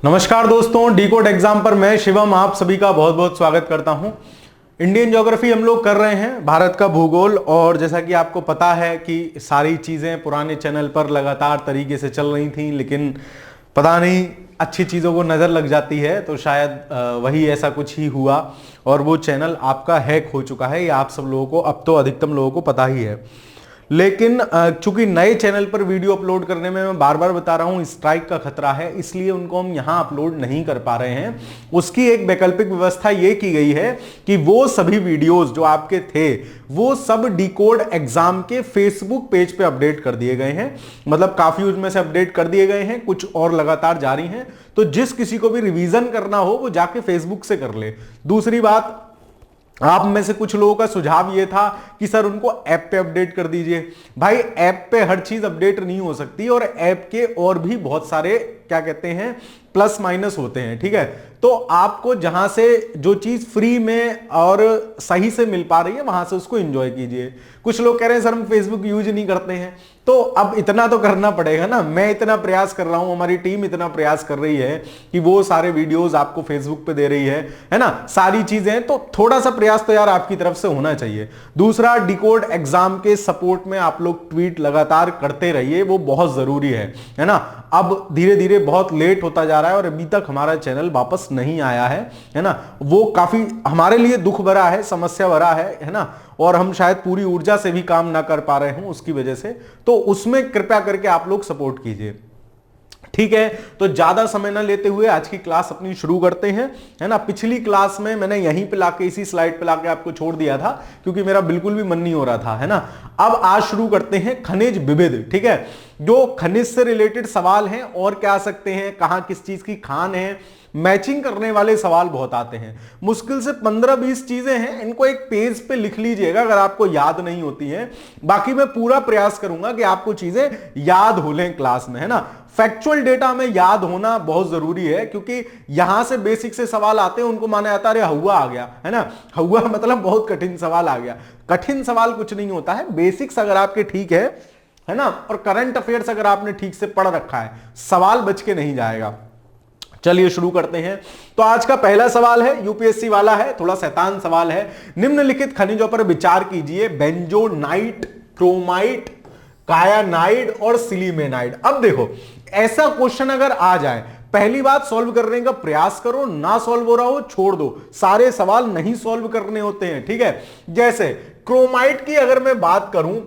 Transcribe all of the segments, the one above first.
नमस्कार दोस्तों, D code exam पर मैं शिवम आप सभी का बहुत बहुत स्वागत करता हूं। इंडियन ज्योग्राफी हम लोग कर रहे हैं, भारत का भूगोल। और जैसा कि आपको पता है कि सारी चीज़ें पुराने चैनल पर लगातार तरीके से चल रही थी, लेकिन पता नहीं अच्छी चीज़ों को नज़र लग जाती है, तो शायद वही ऐसा कुछ ही हुआ और वो चैनल आपका हैक हो चुका है। ये आप सब लोगों को, अब तो अधिकतम लोगों को पता ही है। लेकिन चूंकि नए चैनल पर वीडियो अपलोड करने में मैं बार बार बता रहा हूं स्ट्राइक का खतरा है, इसलिए उनको हम यहां अपलोड नहीं कर पा रहे हैं। उसकी एक वैकल्पिक व्यवस्था यह की गई है कि वो सभी वीडियोस जो आपके थे वो सब डी कोड एग्जाम के फेसबुक पेज पे अपडेट कर दिए गए हैं। मतलब काफी उसमें से अपडेट कर दिए गए हैं, कुछ और लगातार जारी हैं। तो जिस किसी को भी रिवीजन करना हो वो जाके फेसबुक से कर ले। दूसरी बात, आप में से कुछ लोगों का सुझाव यह था कि सर उनको ऐप पे अपडेट कर दीजिए। भाई ऐप पे हर चीज अपडेट नहीं हो सकती और ऐप के और भी बहुत सारे क्या कहते हैं प्लस माइनस होते हैं, ठीक है। तो आपको जहां से जो चीज फ्री में और सही से मिल पा रही है वहां से उसको एंजॉय कीजिए। कुछ लोग कह रहे हैं सर हम फेसबुक यूज नहीं करते हैं, तो अब इतना तो करना पड़ेगा ना। मैं इतना प्रयास कर रहा हूं, हमारी टीम इतना प्रयास कर रही है कि वो सारे वीडियोस आपको फेसबुक पे दे रही है ना, सारी चीजें। तो थोड़ा सा प्रयास तो यार आपकी तरफ से होना चाहिए। दूसरा, डी कोड एग्जाम के सपोर्ट में आप लोग ट्वीट लगातार करते रहिए, वो बहुत जरूरी है ना। अब धीरे धीरे बहुत लेट होता जा रहा है और अभी तक हमारा चैनल वापस नहीं आया है ना। वो काफी हमारे लिए दुख भरा है, समस्या भरा है ना। और हम शायद पूरी ऊर्जा से भी काम ना कर पा रहे हूं उसकी वजह से, तो उसमें कृपया करके आप लोग सपोर्ट कीजिए, ठीक है। तो ज्यादा समय ना लेते हुए आज की क्लास अपनी शुरू करते हैं, है ना। पिछली क्लास में मैंने यहीं पे लाके, इसी स्लाइड पे लाके आपको छोड़ दिया था क्योंकि मेरा बिल्कुल भी मन नहीं हो रहा था, है ना। अब आज शुरू करते हैं खनिज विविध, ठीक है। जो खनिज से रिलेटेड सवाल हैं और क्या आ सकते हैं, कहां किस चीज की खान है, मैचिंग करने वाले सवाल बहुत आते हैं। मुश्किल से 15-20 चीजें हैं, इनको एक पेज पे लिख लीजिएगा अगर आपको याद नहीं होती है। बाकी मैं पूरा प्रयास करूंगा कि आपको चीजें याद हो लें क्लास में, है ना। फैक्चुअल डेटा में याद होना बहुत जरूरी है क्योंकि यहां से बेसिक से सवाल आते हैं, उनको माना जाता है अरे हवा आ गया, है ना। हवा मतलब बहुत कठिन सवाल आ गया। कठिन सवाल कुछ नहीं होता है, बेसिक्स अगर आपके ठीक है ना, और करंट अफेयर्स अगर आपने ठीक से पढ़ रखा है, सवाल बच के नहीं जाएगा। चलिए शुरू करते हैं। तो आज का पहला सवाल है, यूपीएससी वाला है, थोड़ा शैतान सवाल है। निम्नलिखित खनिजों पर विचार कीजिए, बेंजोनाइट, क्रोमाइट, कायानाइड और सिलीमेनाइड। अब देखो, ऐसा क्वेश्चन अगर आ जाए, पहली बात सॉल्व करने का प्रयास करो, ना सॉल्व हो रहा हो छोड़ दो, सारे सवाल नहीं सॉल्व करने होते हैं, ठीक है। जैसे क्रोमाइट की अगर मैं बात करूं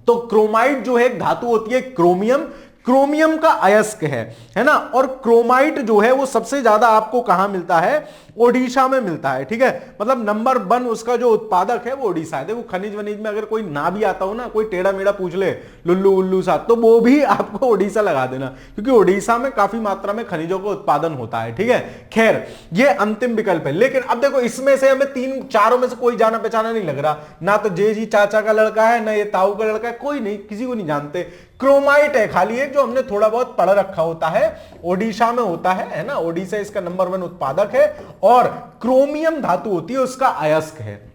तो क्रोमाइट जो है एक धातु होती है क्रोमियम, क्रोमियम का अयस्क है ना। और क्रोमाइट जो है वो सबसे ज्यादा आपको कहां मिलता है, ओडिशा में मिलता है, ठीक है। मतलब नंबर 1 उसका जो उत्पादक है वो ओडिशा है। देखो खनिज वनिज में अगर कोई ना भी आता हो ना, कोई टेढ़ा मेढ़ा पूछ ले लुल्लू उल्लू सा, तो वो भी आपको ओडिशा लगा देना क्योंकि ओडिशा में काफी मात्रा में खनिजों का उत्पादन होता है, ठीक है। खैर ये अंतिम विकल्प है। लेकिन अब देखो इसमें से हमें 3-4 में से कोई जाना पहचाना नहीं लग रहा, ना तो जे जी चाचा का लड़का है, ना ये ताऊ का लड़का है, कोई नहीं, किसी को नहीं जानते। क्रोमाइट है खाली एक जो हमने थोड़ा बहुत पढ़ रखा होता है, ओडिशा में होता है ना। ओडिशा इसका नंबर 1 उत्पादक है और क्रोमियम धातु होती है, उसका अयस्क है।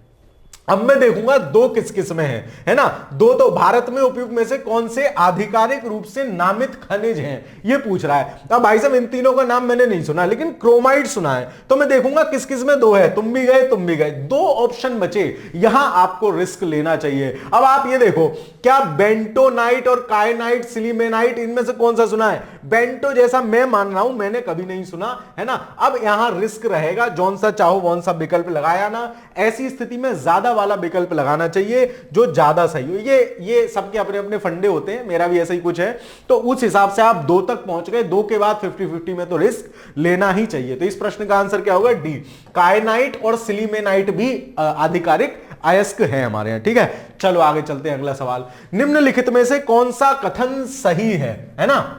अब मैं देखूंगा दो किस किस में है ना। दो तो भारत में उपयुक्त में से कौन से आधिकारिक रूप से नामित खनिज हैं ये पूछ रहा है। अब भाई साहब इन तीनों का नाम मैंने नहीं सुना, लेकिन क्रोमाइट सुना है, तो मैं देखूंगा किस किस में 2 है। तुम भी गए, तुम भी गए, 2 ऑप्शन बचे, यहां आपको रिस्क लेना चाहिए। अब आप ये देखो, क्या बेंटोनाइट और कायनाइट, सिलीमेनाइट, इनमें से कौन सा सुना है? बेंटो जैसा मैं मान रहा हूं, मैंने कभी नहीं सुना, है ना। अब यहां रिस्क रहेगा, जौन सा चाहो वौन सा विकल्प लगाया ना। ऐसी स्थिति में ज्यादा वाला विकल्प लगाना चाहिए जो ज्यादा सही हो। ये सबके अपने अपने फंडे होते हैं, मेरा भी ऐसा ही कुछ है। तो उस हिसाब से आप 2 तक पहुंच गए, 2 के बाद 50-50 में तो रिस्क लेना ही चाहिए। तो इस प्रश्न का आंसर क्या होगा? डी, कायनाइट और सिलीमेनाइट भी आधिकारिक अयस्क है हमारे यहां, ठीक है। चलो आगे चलते हैं, अगला सवाल। निम्नलिखित में से कौन सा कथन सही है ना।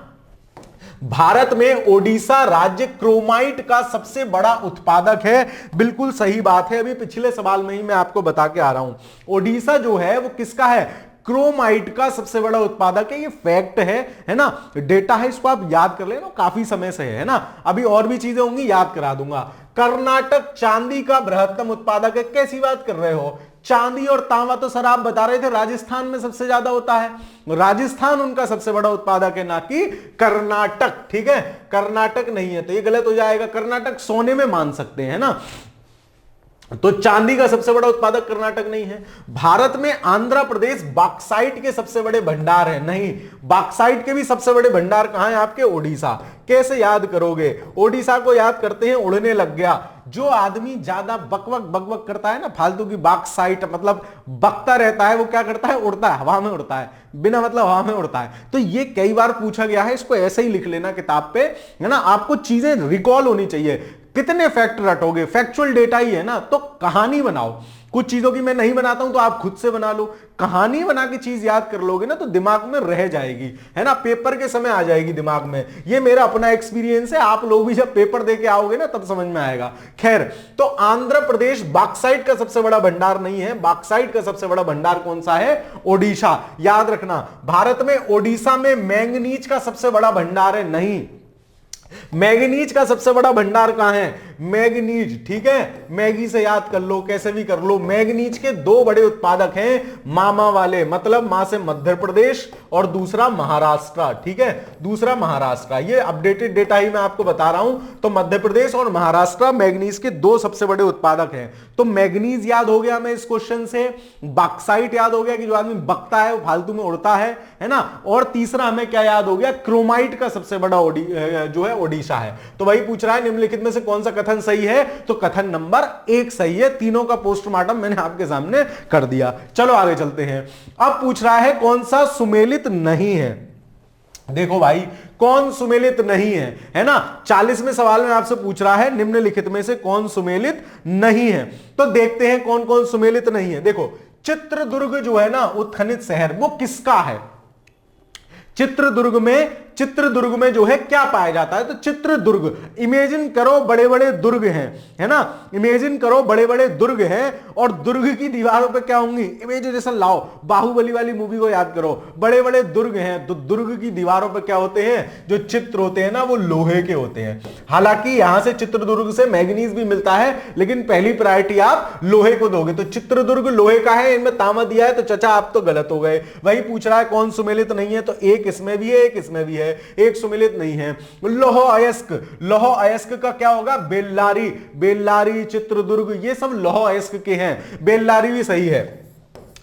भारत में ओडिशा राज्य क्रोमाइट का सबसे बड़ा उत्पादक है, बिल्कुल सही बात है। अभी पिछले सवाल में ही मैं आपको बता के आ रहा हूं, ओडिशा जो है वो किसका है? क्रोमाइट का सबसे बड़ा उत्पादक है। ये फैक्ट है ना, डेटा है, इसको आप याद कर लेना, काफी समय से है ना। अभी और भी चीजें होंगी, याद करा दूंगा। कर्नाटक चांदी का बृहत्तम उत्पादक है। कैसी बात कर रहे हो? चांदी और तांबा तो सर आप बता रहे थे राजस्थान में सबसे ज्यादा होता है, राजस्थान उनका सबसे बड़ा उत्पादक है, ना कि कर्नाटक। ठीक है, कर्नाटक नहीं है तो ये गलत हो जाएगा, कर्नाटक सोने में मान सकते हैं ना, तो चांदी का सबसे बड़ा उत्पादक कर्नाटक नहीं है। भारत में आंध्र प्रदेश बॉक्साइट के सबसे बड़े भंडार है, नहीं, बॉक्साइट के भी सबसे बड़े भंडार कहां है आपके, ओडिशा। कैसे याद करोगे, ओडिशा को याद करते हैं उड़ने लग गया। जो आदमी ज्यादा बकवक बकवक करता है ना फालतू की, बॉक्साइट मतलब बकता रहता है, वो क्या करता है, उड़ता है, हवा में उड़ता है, बिना मतलब हवा में उड़ता है। तो ये कई बार पूछा गया है, इसको ऐसे ही लिख लेना किताब पे, है ना, आपको चीजें रिकॉल होनी चाहिए। कितने फैक्ट रटोगे, फैक्चुअल डेटा ही है ना, तो कहानी बनाओ। कुछ चीजों की मैं नहीं बनाता हूं तो आप खुद से बना लो, कहानी बना के चीज याद कर लोगे ना तो दिमाग में रह जाएगी, है ना, पेपर के समय आ जाएगी दिमाग में। ये मेरा अपना एक्सपीरियंस है, आप लोग भी जब पेपर देके आओगे ना तब समझ में आएगा। खैर, तो आंध्र प्रदेश बॉक्साइट का सबसे बड़ा भंडार नहीं है, बॉक्साइट का सबसे बड़ा भंडार कौन सा है, ओडिशा। याद रखना, भारत में ओडिशा में मैंगनीज का सबसे बड़ा भंडार है, नहीं, मैग्नीज का सबसे बड़ा भंडार कहां है, मैग्नीज। ठीक है, मैगी से याद कर लो, कैसे भी कर लो। मैग्नीज के दो बड़े उत्पादक हैं, मामा वाले, मतलब मां से मध्य प्रदेश और दूसरा महाराष्ट्र। ठीक है, दूसरा महाराष्ट्र, ये अपडेटेड डेटा ही मैं आपको बता रहा हूं। तो मध्य प्रदेश और महाराष्ट्र मैग्नीज के दो सबसे बड़े उत्पादक हैं। तो मैग्नीज याद हो गया मैं इस क्वेश्चन से, बॉक्साइट याद हो गया कि जो आदमी बकता है वो फालतू में उड़ता है ना, और तीसरा हमें क्या याद हो गया, क्रोमाइट का सबसे बड़ा जो है ओडिशा है। तो वही पूछ रहा है निम्नलिखित में से कौन सा कथन सही है, तो कथन नंबर 1 सही है। तीनों का पोस्टमार्टम मैंने आपके सामने कर दिया। चलो आगे चलते हैं। अब पूछ रहा है कौन सा सुमेलित नहीं है। देखो भाई, कौन सुमेलित नहीं है ना, 40वें सवाल में आपसे पूछ रहा है निम्नलिखित में से कौन सुमेलित नहीं है। तो देखते हैं कौन कौन सुमेलित नहीं है। देखो, चित्रदुर्ग जो है ना उत्खनित शहर, वो किसका है, चित्रदुर्ग में जो है क्या पाया जाता है, तो चित्रदुर्ग, इमेजिन करो बड़े बड़े दुर्ग हैं, है ना, इमेजिन करो बड़े बड़े दुर्ग हैं और दुर्ग की दीवारों पे क्या होंगी, इमेजिनेशन लाओ, बाहुबली वाली मूवी को याद करो, बड़े बड़े दुर्ग हैं तो दुर्ग की दीवारों पे क्या होते हैं, जो चित्र होते हैं ना वो लोहे के होते हैं। हालांकि यहां से चित्रदुर्ग से मैग्नीज भी मिलता है, लेकिन पहली प्रायोरिटी आप लोहे को दोगे। तो चित्रदुर्ग लोहे का है, इनमें तांबा दिया है, तो चचा आप तो गलत हो गए। वही पूछ रहा है कौन सुमेलित नहीं है, तो एक इसमें भी है, एक इसमें भी है, एक सुमेलित नहीं है। लौह अयस्क का क्या होगा, बेल्लारी, चित्रदुर्ग, ये सब लौह अयस्क के हैं। बेल्लारी भी सही है।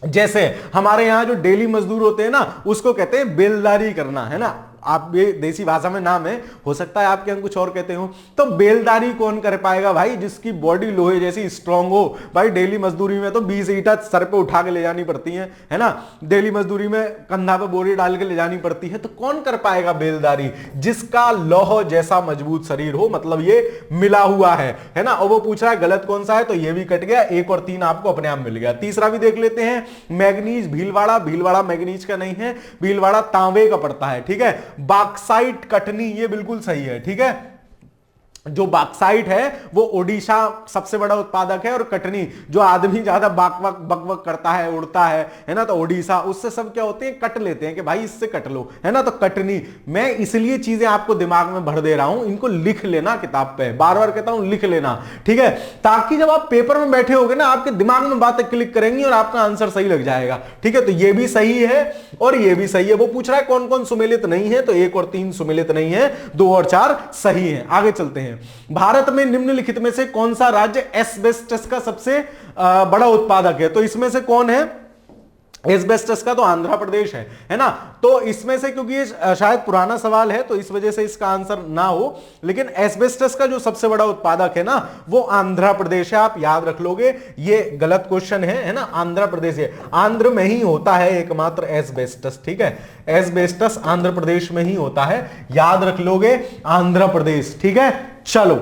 जैसे हमारे यहां जो डेली मजदूर होते हैं ना, उसको कहते हैं बेलदारी करना, है ना, आप ये देसी भाषा में नाम है, हो सकता है आपके यहाँ कुछ और कहते हो। तो बेलदारी कौन कर पाएगा भाई, जिसकी बॉडी लोहे जैसी स्ट्रांग हो। भाई डेली मजदूरी में तो 20 ईंटा सर पे उठा के ले जानी पड़ती है ना, डेली मजदूरी में कंधा पे बोरी डाल के ले जानी पड़ती है। तो कौन कर पाएगा बेलदारी, जिसका लौह जैसा मजबूत शरीर हो, मतलब ये मिला हुआ है ना। और वो पूछ रहा है गलत कौन सा है, तो ये भी कट गया, 1 और 3 आपको अपने आप मिल गया। तीसरा भी देख लेते हैं, मैग्नीज, भीलवाड़ा मैग्नीज का नहीं है, भीलवाड़ा तांबे का पड़ता है। ठीक है, बॉक्साइट कटनी, ये बिल्कुल सही है। ठीक है, जो बॉक्साइट है वो ओडिशा सबसे बड़ा उत्पादक है, और कटनी जो आदमी ज्यादा बकवक करता है, उड़ता है ना, तो ओडिशा, उससे सब क्या होते हैं, कट लेते हैं कि भाई इससे कट लो, है ना। तो कटनी, मैं इसलिए चीजें आपको दिमाग में भर दे रहा हूं, इनको लिख लेना किताब पे, बार बार कहता हूं लिख लेना, ठीक है, ताकि जब आप पेपर में बैठे होगे ना आपके दिमाग में बातें क्लिक करेंगी और आपका आंसर सही लग जाएगा। ठीक है, तो ये भी सही है और ये भी सही है। वो पूछ रहा है कौन कौन सुमेलित नहीं है, तो 1 और 3 सुमेलित नहीं है, 2 और 4 सही है। आगे चलते हैं। भारत में निम्नलिखित में से कौन सा राज्य एस्बेस्टस का सबसे बड़ा उत्पादक है, तो इसमें से कौन है, एस्बेस्टस का तो आंध्र प्रदेश है ना। तो इसमें से, क्योंकि ये शायद पुराना सवाल है तो इस वजह से इसका आंसर ना हो, लेकिन एस्बेस्टस का जो सबसे बड़ा उत्पादक है ना वो आंध्र प्रदेश है, आप याद रख लोगे। ये गलत क्वेश्चन है ना, आंध्र प्रदेश है, आंध्र में ही होता है एकमात्र एस्बेस्टस। ठीक है, एस्बेस्टस आंध्र प्रदेश में ही होता है, याद रख लोगे आंध्र प्रदेश। ठीक है, चलो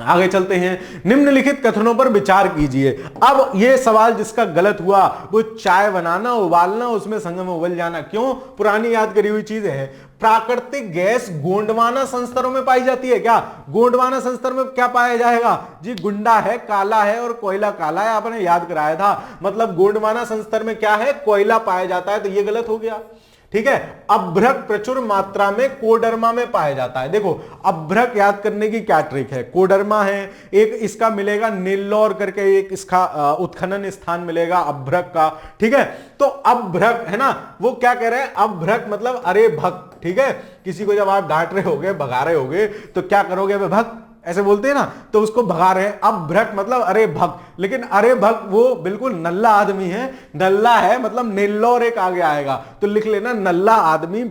आगे चलते हैं। निम्नलिखित कथनों पर विचार कीजिए। अब यह सवाल जिसका गलत हुआ वो चाय बनाना, उबालना, उसमें संग में उबल जाना, क्यों, पुरानी याद करी हुई चीजें हैं। प्राकृतिक गैस गोंडवाना संस्तरों में पाई जाती है क्या, गोंडवाना संस्तर में क्या पाया जाएगा जी, गुंडा है, काला है और कोयला काला है, आपने याद कराया था। मतलब गोंडवाना संस्तर में क्या है, कोयला पाया जाता है, तो यह गलत हो गया। ठीक है। अभ्रक प्रचुर मात्रा में कोडर्मा में पाया जाता है। देखो अभ्रक याद करने की क्या ट्रिक है, कोडर्मा है एक, इसका मिलेगा नेल्लौर करके एक इसका उत्खनन स्थान मिलेगा अभ्रक का, ठीक है। तो अभ्रक है ना, वो क्या कह रहे हैं, अभ्रक मतलब अरे भक, ठीक है। किसी को जब आप डांट रहे होगे, भगा रहे होगे, तो क्या करोगे, भक ऐसे बोलते हैं ना, तो उसको भगा रहे हैं। अभ्रक मतलब अरे भक, लेकिन अरे भक वो बिल्कुल नल्ला आदमी है, नल्ला है मतलब नेल्लौर एक आगे आएगा, तो लिख लेना नल्ला आदमी,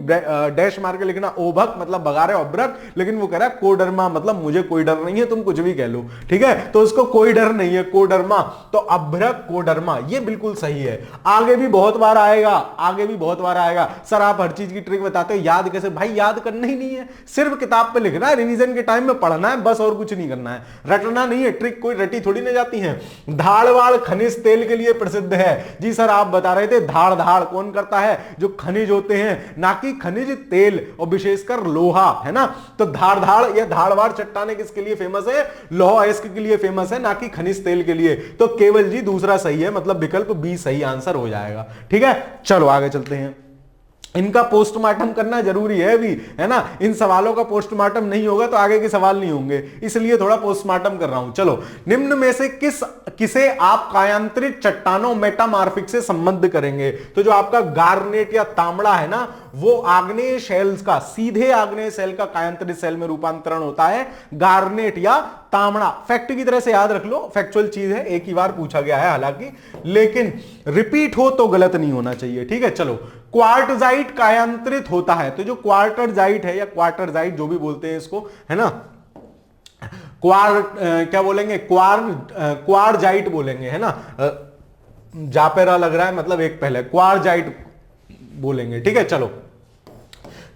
डैश मार के लिखना ओभक मतलब भगा रहे अभ्रक, लेकिन वो कह रहा है कोडरमा मतलब मुझे कोई डर नहीं है, तुम कुछ भी कह लो, ठीक है। तो उसको कोई डर नहीं है, कोडरमा, तो अभ्रक कोडरमा ये बिल्कुल सही है। आगे भी बहुत बार आएगा, आगे भी बहुत बार आएगा। सर आप हर चीज की ट्रिक बताते हो, याद कैसे, भाई याद करना ही नहीं है, सिर्फ किताब पे लिखना है, रिवीजन के टाइम में पढ़ना है बस, और कुछ नहीं करना है, रटना नहीं है। ट्रिक कोई रटी थोड़ी ना जाती है। धारवाड़ खनिज तेल के लिए प्रसिद्ध है। जी सर आप बता रहे थे, धाड़ धाड़ कौन करता है, जो खनिज होते हैं, ना कि खनिज तेल, और विशेषकर लोहा, है ना। तो धाड़ धाड़ या धारवाड़ चट्टाने किसके लिए फेमस है, लोहा अयस्क के लिए फेमस है, ना कि खनिज तेल के लिए। तो केवल जी दूसरा सही है, मतलब विकल्प बी सही आंसर हो जाएगा, ठीक है। चलो आगे चलते हैं। इनका पोस्टमार्टम करना जरूरी है अभी, है ना। इन सवालों का पोस्टमार्टम नहीं होगा तो आगे के सवाल नहीं होंगे, इसलिए थोड़ा पोस्टमार्टम कर रहा हूं। चलो, निम्न में से किसे आप कायांतरित चट्टानों मेटामार्फिक से संबंध करेंगे। तो जो आपका गार्नेट या तांबड़ा है ना, वो आग्नेय शेल्स का, सीधे आग्नेय सेल का कायांतरित सेल में रूपांतरण होता है, गार्नेट या तांबड़ा। फैक्ट की तरह से याद रख लो, फैक्चुअल चीज है, एक ही बार पूछा गया है हालांकि, लेकिन रिपीट हो तो गलत नहीं होना चाहिए, ठीक है। चलो, क्वार्टजाइट कायांतरित होता है, तो जो क्वार्टरजाइट है या क्वार्टरजाइट जो भी बोलते हैं इसको, है ना, क्या बोलेंगे, क्वारजाइट बोलेंगे, है ना। जापेरा लग रहा है, मतलब एक पहले क्वारजाइट बोलेंगे, ठीक है। चलो,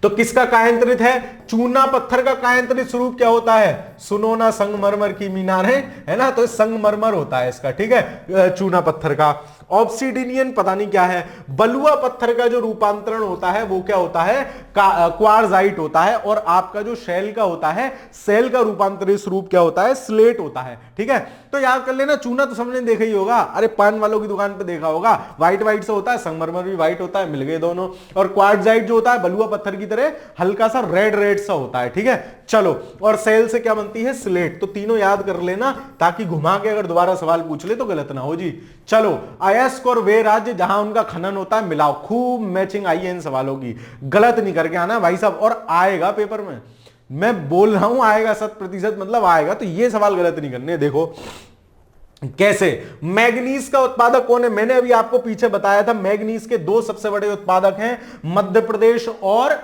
तो किसका कायांतरित है, चूना पत्थर का कायांतरित स्वरूप क्या होता है, सुनो ना संगमरमर की मीनार है ना, तो संगमरमर होता है इसका, ठीक है, चूना पत्थर का। ऑब्सिडियन पता नहीं क्या है। बलुआ पत्थर का जो रूपांतरण होता है वो क्या होता है, क्वार्जाइट होता है। और आपका जो शेल का होता है, सेल का रूपांतरित स्वरूप क्या होता है, स्लेट होता है, ठीक है। तो याद कर लेना, चूना तो सबने देखा ही होगा, अरे पान वालों की दुकान पे देखा होगा, व्हाइट व्हाइट से होता है, संगमरमर भी व्हाइट होता है, मिल गए दोनों। और क्वार्टजाइट जो होता है बलुआ पत्थर की तरह हल्का सा रेड रेड सा होता है, ठीक है। चलो, और सेल से क्या बनती है, स्लेट। तो तीनों याद कर लेना, ताकि घुमा के अगर दोबारा सवाल पूछ ले तो गलत ना हो जी। चलो, अयस्क और वे राज्य जहां उनका खनन होता है मिलाओ। खूब मैचिंग आई है इन सवालों की, गलत नहीं करके आना भाई साहब, और आएगा पेपर में, मैं बोल रहा हूं आएगा, 100% मतलब आएगा, तो ये सवाल गलत नहीं करने। देखो कैसे, मैग्नीज का उत्पादक कौन है, मैंने अभी आपको पीछे बताया था, मैग्नीज के दो सबसे बड़े उत्पादक हैं, मध्य प्रदेश और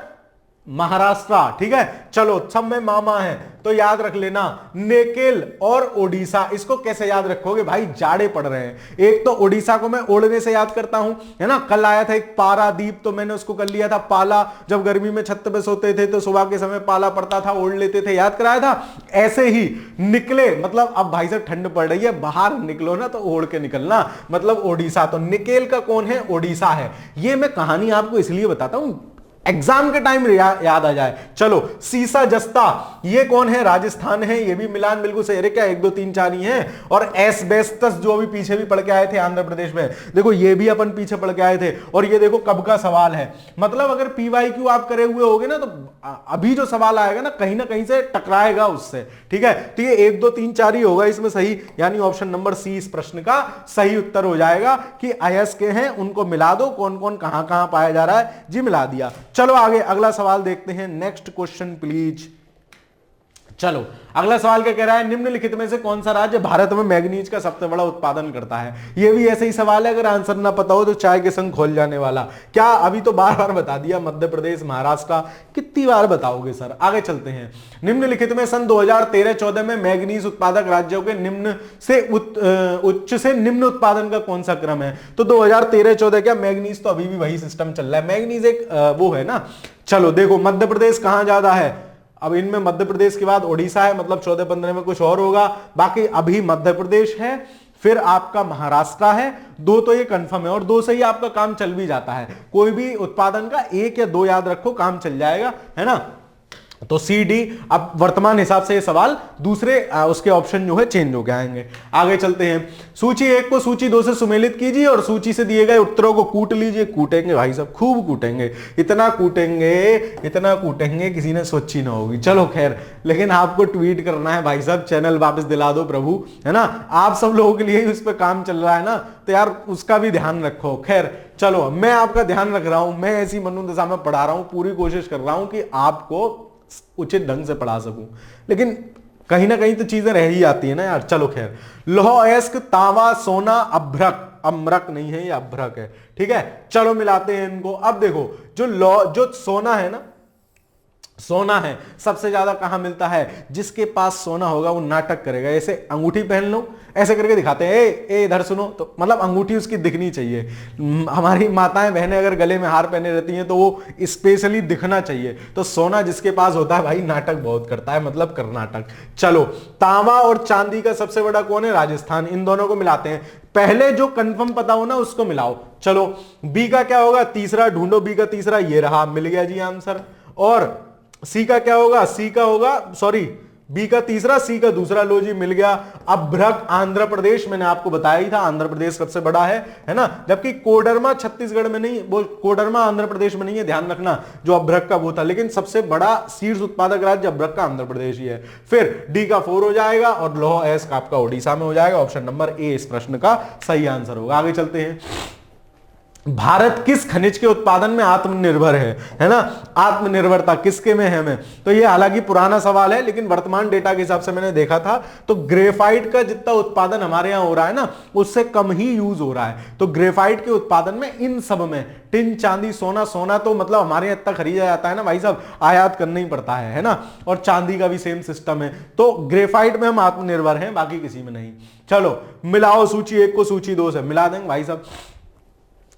महाराष्ट्र, ठीक है। चलो, सब में मामा है तो याद रख लेना, नेकेल और ओडिशा। इसको कैसे याद रखोगे भाई, जाड़े पड़ रहे हैं। एक तो ओडिशा को मैं ओढ़ने से याद करता हूं, है ना। कल आया था एक पारादीप, तो मैंने उसको कर लिया था पाला, जब गर्मी में छत पे सोते थे तो सुबह के समय पाला पड़ता था, ओढ़ लेते थे, याद कराया था। ऐसे ही निकले, मतलब अब भाई साहब ठंड पड़ रही है, बाहर निकलो ना तो ओढ़ के निकलना, मतलब ओडिशा। तो निकेल का कौन है, ओडिशा है। ये मैं कहानी आपको इसलिए बताता हूं एग्जाम के टाइम याद आ जाए। चलो, सीसा जस्ता ये कौन है, राजस्थान है, ये भी मिलान बिल्कुल सही। अरे क्या 1 2 3 4 ही हैं। और एस्बेस्टस जो अभी पीछे भी पढ़ के आए थे आंध्र प्रदेश में, देखो ये भी अपन पीछे पढ़ के आए थे। और ये देखो कब का सवाल है, मतलब अगर PYQ आप करे हुए होगे ना, तो अभी जो सवाल आएगा ना कहीं से टकराएगा उससे, ठीक है। तो ये 1 2 3 4 ही होगा इसमें सही, यानी ऑप्शन नंबर सी इस प्रश्न का सही उत्तर हो जाएगा कि अयस्क हैं उनको मिला दो, कौन कौन कहां कहां पाया जा रहा है जी, मिला दिया। चलो आगे अगला सवाल देखते हैं, नेक्स्ट क्वेश्चन प्लीज। चलो, अगला सवाल क्या कह रहा है, निम्नलिखित में से कौन सा राज्य भारत में मैग्नीज का सबसे बड़ा उत्पादन करता है। यह भी ऐसे ही सवाल है, अगर आंसर ना पता हो तो चाय के संग खोल जाने वाला। क्या अभी तो बार बार बता दिया, मध्य प्रदेश, महाराष्ट्र, कितनी बार बताओगे सर। आगे चलते हैं, निम्नलिखित में सन 2013-14 में मैग्नीज उत्पादक राज्यों के निम्न से उच्च से निम्न उत्पादन का कौन सा क्रम है। तो 2013-14 क्या, मैग्नीज तो अभी भी वही सिस्टम चल रहा है, मैग्नीज एक वो है ना। चलो देखो, मध्य प्रदेश कहां ज्यादा है, अब इनमें मध्य प्रदेश के बाद ओडिशा है, मतलब 14-15 में कुछ और होगा। बाकी अभी मध्य प्रदेश है, फिर आपका महाराष्ट्र है, 2 तो ये कंफर्म है, और 2 से ही आपका काम चल भी जाता है। कोई भी उत्पादन का 1 या 2 याद रखो, काम चल जाएगा, है ना। तो सी डी। अब वर्तमान हिसाब से ये सवाल दूसरे उसके ऑप्शन जो है चेंज हो गए आएंगे। आगे चलते हैं। सूची 1 को सूची 2 से सुमेलित कीजिए और सूची से दिए गए उत्तरों को कूट लीजिए। कूटेंगे भाई साहब, खूब कूटेंगे, इतना कूटेंगे किसी ने सोची ना होगी। चलो खैर, लेकिन आपको ट्वीट करना है भाई साहब, चैनल वापस दिला दो प्रभु, है ना। आप सब लोगों के लिए ही उस पर काम चल रहा है ना, तो यार उसका भी ध्यान रखो। खैर चलो, मैं आपका ध्यान रख रहा हूं, मैं ऐसी मनोदशा में पढ़ा रहा हूं, पूरी कोशिश कर रहा हूं कि आपको उचित ढंग से पढ़ा सकूं, लेकिन कहीं ना कहीं तो चीजें रह ही आती है ना यार। चलो खैर, लोह अयस्क, तांबा, सोना, अभ्रक, अम्रक नहीं है, ये अभ्रक है, ठीक है। चलो मिलाते हैं इनको। अब देखो, जो सोना है ना, सोना है सबसे ज्यादा कहां मिलता है? जिसके पास सोना होगा वो नाटक करेगा। ऐसे अंगूठी पहन लो, ऐसे करके दिखाते हैं, ए इधर सुनो, तो मतलब अंगूठी उसकी दिखनी चाहिए। हमारी माताएं बहनें अगर गले में हार पहने रहती हैं तो वो स्पेशली दिखना चाहिए। तो सोना जिसके पास होता है भाई, नाटक बहुत करता है, मतलब कर्नाटक। चलो, तांबा और चांदी का सबसे बड़ा कौन है? राजस्थान। इन दोनों को मिलाते हैं। पहले जो कंफर्म पता हो ना उसको मिलाओ। चलो, बी का क्या होगा? तीसरा ढूंढो, बी का तीसरा, ये रहा, मिल गया जी आंसर। और सी का क्या होगा? सी का होगा, सॉरी, बी का तीसरा, सी का दूसरा, लो जी मिल गया। अभ्रक आंध्र प्रदेश, मैंने आपको बताया ही था, आंध्र प्रदेश सबसे बड़ा है ना। जबकि कोडरमा छत्तीसगढ़ में नहीं, वो कोडरमा आंध्र प्रदेश में नहीं है, ध्यान रखना, जो अभ्रक का वो था। लेकिन सबसे बड़ा सीड्स उत्पादक राज्य अभ्रक का आंध्र प्रदेश ही है। फिर डी का 4 हो जाएगा और लोह अयस्क आपका उड़ीसा में हो जाएगा। ऑप्शन नंबर ए इस प्रश्न का सही आंसर होगा। आगे चलते हैं। भारत किस खनिज के उत्पादन में आत्मनिर्भर है ना। आत्मनिर्भरता किसके में है? में तो ये हालांकि पुराना सवाल है, लेकिन वर्तमान डेटा के हिसाब से मैंने देखा था तो ग्रेफाइट का जितना उत्पादन हमारे यहां हो रहा है ना, उससे कम ही यूज हो रहा है। तो ग्रेफाइट के उत्पादन में, इन सब में, टिन, चांदी, सोना, सोना तो मतलब हमारे यहां इतना खरीदा जाता है ना भाई साहब, आयात करना ही पड़ता है ना। और चांदी का भी सेम सिस्टम है। तो ग्रेफाइट में हम आत्मनिर्भर हैं, बाकी किसी में नहीं। चलो मिलाओ, सूची 1 को सूची 2 से मिला देंगे भाई साहब।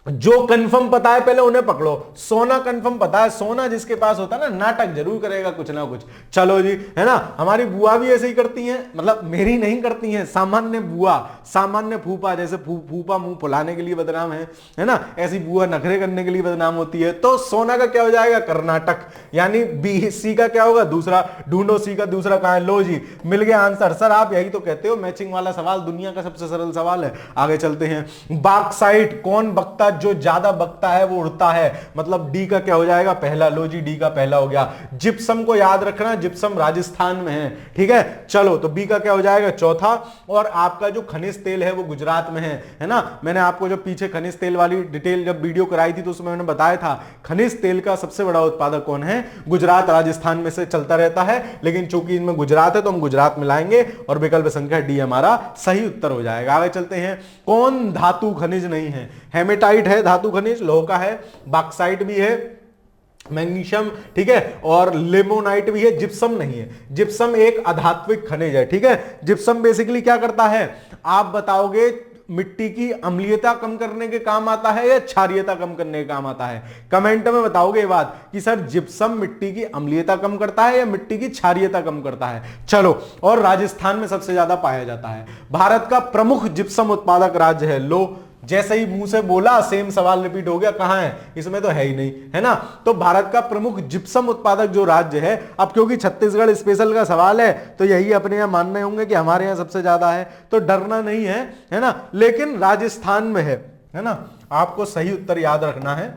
जो कंफर्म पता है पहले उन्हें पकड़ो। सोना कंफर्म पता है, सोना जिसके पास होता है ना, नाटक जरूर करेगा कुछ ना कुछ। चलो जी, है ना। हमारी बुआ भी ऐसे ही करती हैं, मतलब मेरी नहीं करती हैं, सामान्य बुआ, सामान्य फूफा, जैसे फूफा मुंह फुलाने के लिए बदनाम है ना, ऐसी बुआ नखरे करने के लिए बदनाम होती है। तो सोना का क्या हो जाएगा? कर्नाटक। यानी बी। सी का क्या होगा? दूसरा। ढूंढो, सी का दूसरा कहां है? लो जी मिल गया आंसर। सर आप यही तो कहते हो, मैचिंग वाला सवाल दुनिया का सबसे सरल सवाल है। आगे चलते हैं। बॉक्साइट कौन बकता? जो ज्यादा बकता है वो उड़ता है, मतलब डी का क्या हो जाएगा? पहला। लो जी डी का पहला हो गया। जिप्सम को याद रखना, जिप्सम राजस्थान में है, ठीक है। चलो, तो बी का क्या हो जाएगा? चौथा। और आपका जो खनिज तेल है वो गुजरात में है ना। मैंने आपको जो पीछे खनिज तेल वाली डिटेल जब वीडियो कराई थी तो उसमें मैंने बताया था, खनिज तेल का सबसे बड़ा उत्पादक कौन है? गुजरात। राजस्थान में से चलता रहता है, लेकिन चूंकि इनमें गुजरात है तो हम गुजरात में लाएंगे और विकल्प संख्या डी हमारा सही उत्तर हो जाएगा। आगे चलते हैं। कौन धातु खनिज नहीं है? हेमेटाइट है धातु खनिज, लोह का है। बॉक्साइट भी है, मैग्नीशियम, ठीक है, और लिमोनाइट भी है। जिप्सम नहीं है। जिप्सम एक अधात्विक खनिज है, ठीक है। जिप्सम बेसिकली क्या करता है? आप बताओगे, मिट्टी की अम्लीयता कम करने के काम आता है या क्षारीयता कम करने के काम आता है? कमेंट में बताओगे ये बात कि सर जिप्सम मिट्टी की अम्लीयता कम करता है या मिट्टी की क्षारीयता कम करता है। चलो, और राजस्थान में सबसे ज्यादा पाया जाता है। भारत का प्रमुख जिप्सम उत्पादक राज्य है। लो, जैसे ही मुंह से बोला सेम सवाल रिपीट हो गया, कहां है? इसमें तो है ही नहीं, है ना। तो भारत का प्रमुख जिप्सम उत्पादक जो राज्य है, अब क्योंकि छत्तीसगढ़ स्पेशल का सवाल है तो यही अपने यहां मानने होंगे कि हमारे यहां सबसे ज्यादा है, तो डरना नहीं है ना। लेकिन राजस्थान में है ना। आपको सही उत्तर याद रखना है,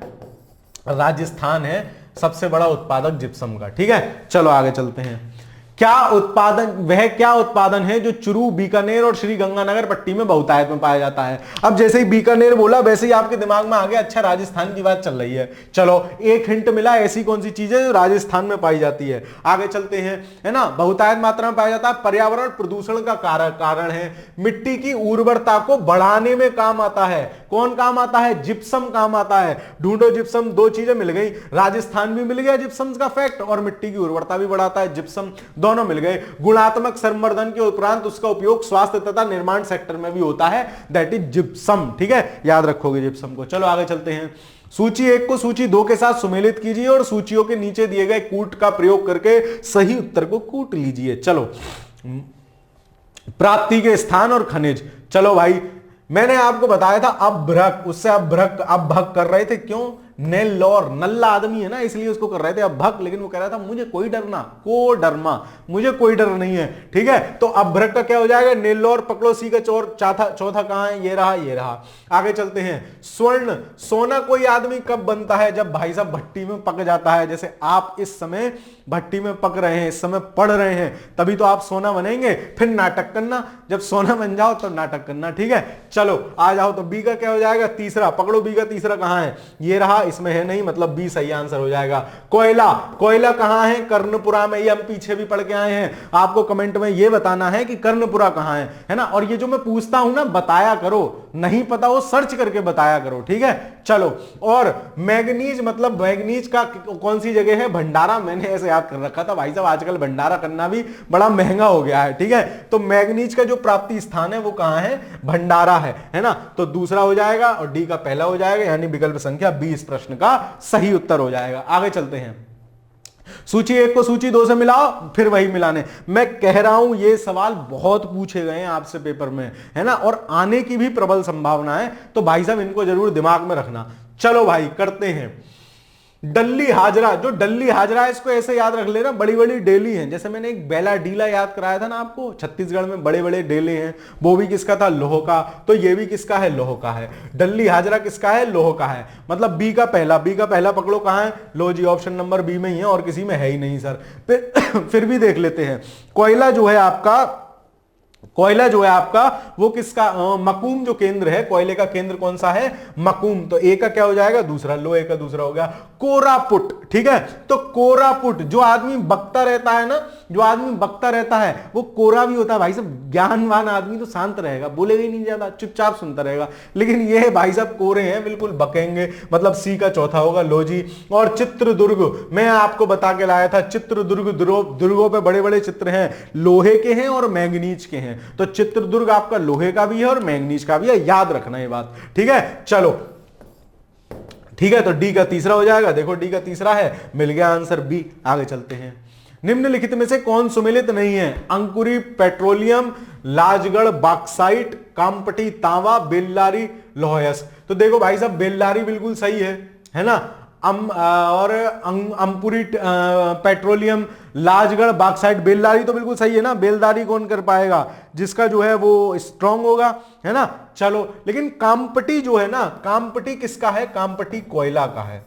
राजस्थान है सबसे बड़ा उत्पादक जिप्सम का, ठीक है। चलो आगे चलते हैं। वह क्या उत्पादन है जो चुरू, बीकानेर और श्री गंगानगर पट्टी में बहुतायत में पाया जाता है? अब जैसे ही बीकानेर बोला वैसे ही आपके दिमाग में आ गया, अच्छा राजस्थान की बात चल रही है। चलो, एक हिंट मिला, ऐसी कौन सी चीज है जो राजस्थान में पाई जाती है? आगे चलते हैं, है ना। बहुतायत मात्रा में पाया जाता है। पर्यावरण प्रदूषण का कारण है। मिट्टी की उर्वरता को बढ़ाने में काम आता है। कौन काम आता है? जिप्सम काम आता है। ढूंढो जिप्सम, दो चीजें मिल गई, राजस्थान भी मिल गया जिप्सम का फैक्ट, और मिट्टी की उर्वरता भी बढ़ाता है जिप्सम, दोनों मिल गए। गुणात्मक संवर्धन के उपरांत उसका उपयोग स्वास्थ्य तथा निर्माण सेक्टर में भी होता है, दैट इज जिप्सम, ठीक है। याद रखोगे जिप्सम को। चलो आगे चलते हैं। सूची 1 को सूची 2 के साथ सुमेलित कीजिए और सूचियों के नीचे दिए गए कूट का प्रयोग करके सही उत्तर को कूट लीजिए। चलो, प्राप्ति के स्थान और खनिज। चलो भाई, मैंने आपको बताया था अभ्रक, उससे अभ्रक अभ्रक कर रहे थे, क्यों? नेल्लोर, नल्ला आदमी है ना इसलिए उसको कर रहे थे अभ्रक, लेकिन वो कह रहा था मुझे कोई डरना, को डरमा, मुझे कोई डर नहीं है। ठीक है, तो अभ्रक का क्या हो जाएगा, नेल्लोर। पकड़ो सी का चौथा कहां है, ये रहा, ये रहा। आगे चलते हैं। स्वर्ण, सोना कोई आदमी कब बनता है, जब भाई साहब भट्टी में पक जाता है। जैसे आप इस समय भट्टी में पक रहे हैं, इस समय पढ़ रहे हैं, तभी तो आप सोना बनेंगे। फिर नाटक करना, जब सोना बन जाओ तो नाटक करना। ठीक है, चलो आ जाओ। तो बी का क्या हो जाएगा, तीसरा। पकड़ो बी का तीसरा कहां है, ये रहा, इसमें है नहीं, मतलब बी सही आंसर हो जाएगा। कोयला, कोयला कहां है, कर्णपुरा में। ये हम पीछे भी पढ़ के आए हैं, आपको कमेंट में ये बताना है कि कर्णपुरा कहां है ना। और ये जो मैं पूछता हूं ना, बताया करो, नहीं पता हो सर्च करके बताया करो। ठीक है, चलो। और मैग्नीज, मतलब मैग्नीज का कौन सी जगह है, भंडारा। मैंने ऐसे याद कर रखा था भाई साहब, आजकल भंडारा करना भी बड़ा महंगा हो गया है। ठीक है, तो मैग्नीज का जो प्राप्ति स्थान है वो कहां है, भंडारा है ना। तो दूसरा हो जाएगा और डी का पहला हो जाएगा, यानी विकल्प संख्या 20 प्रश्न का सही उत्तर हो जाएगा। आगे चलते हैं। सूची 1 को सूची 2 से मिलाओ, फिर वही मिलाने। मैं कह रहा हूं ये सवाल बहुत पूछे गए हैं आपसे पेपर में, है ना, और आने की भी प्रबल संभावना है, तो भाई साहब इनको जरूर दिमाग में रखना। चलो भाई करते हैं। डल्ली हाजरा, जो डल्ली हाजरा है इसको ऐसे याद रख लेना, बड़ी बड़ी डेली हैं। जैसे मैंने एक बेला डीला याद कराया था ना आपको, छत्तीसगढ़ में बड़े बड़े डेले हैं, वो भी किसका था, लोह का। तो ये भी किसका है, लोह का है। डल्ली हाजरा किसका है, लोह का है। मतलब बी का पहला, बी का पहला पकड़ो कहां है, लो जी, ऑप्शन नंबर बी में ही है, और किसी में है ही नहीं सर। फिर भी देख लेते हैं। कोयला जो है आपका, कोयला जो है आपका वो किसका, मकूम जो केंद्र है, कोयले का केंद्र कौन सा है, मकूम। तो ए का क्या हो जाएगा, दूसरा। लोहे का दूसरा हो गया। कोरापुट, ठीक है, तो कोरापुट, जो आदमी बकता रहता है ना, जो आदमी बकता रहता है वो कोरा भी होता है भाई साहब। ज्ञानवान आदमी तो शांत रहेगा, बोलेगा ही नहीं ज्यादा, चुपचाप सुनता रहेगा, लेकिन ये भाई साहब कोरे हैं, बिल्कुल बकेंगे। मतलब सी का चौथा होगा, लो जी। और चित्रदुर्ग, मैं आपको बता के लाया था, चित्रदुर्ग, दुर्गों पे बड़े बड़े चित्र हैं, लोहे के हैं और मैंगनीज के हैं। तो चित्रदुर्ग आपका लोहे का भी है और मैंगनीज का भी है, याद रखना ये बात। ठीक है, चलो ठीक है, तो डी का तीसरा हो जाएगा। देखो डी का तीसरा है, मिल गया आंसर बी। आगे चलते हैं। निम्नलिखित में से कौन सुमेलित नहीं है, अंकुरी पेट्रोलियम, लाजगढ़ बॉक्साइट, कामपटी तांबा, बेल्लारी लोहयस। तो देखो भाई साहब, बेल्लारी बिल्कुल सही है ना। और अंकुरी पेट्रोलियम, लाजगढ़ बॉक्साइट, बेलदारी तो बिल्कुल सही है ना। बेलदारी कौन कर पाएगा, जिसका जो है वो स्ट्रांग होगा, है ना। चलो, लेकिन कामपटी जो है ना, कामपटी किसका है, कामपटी कोयला का है।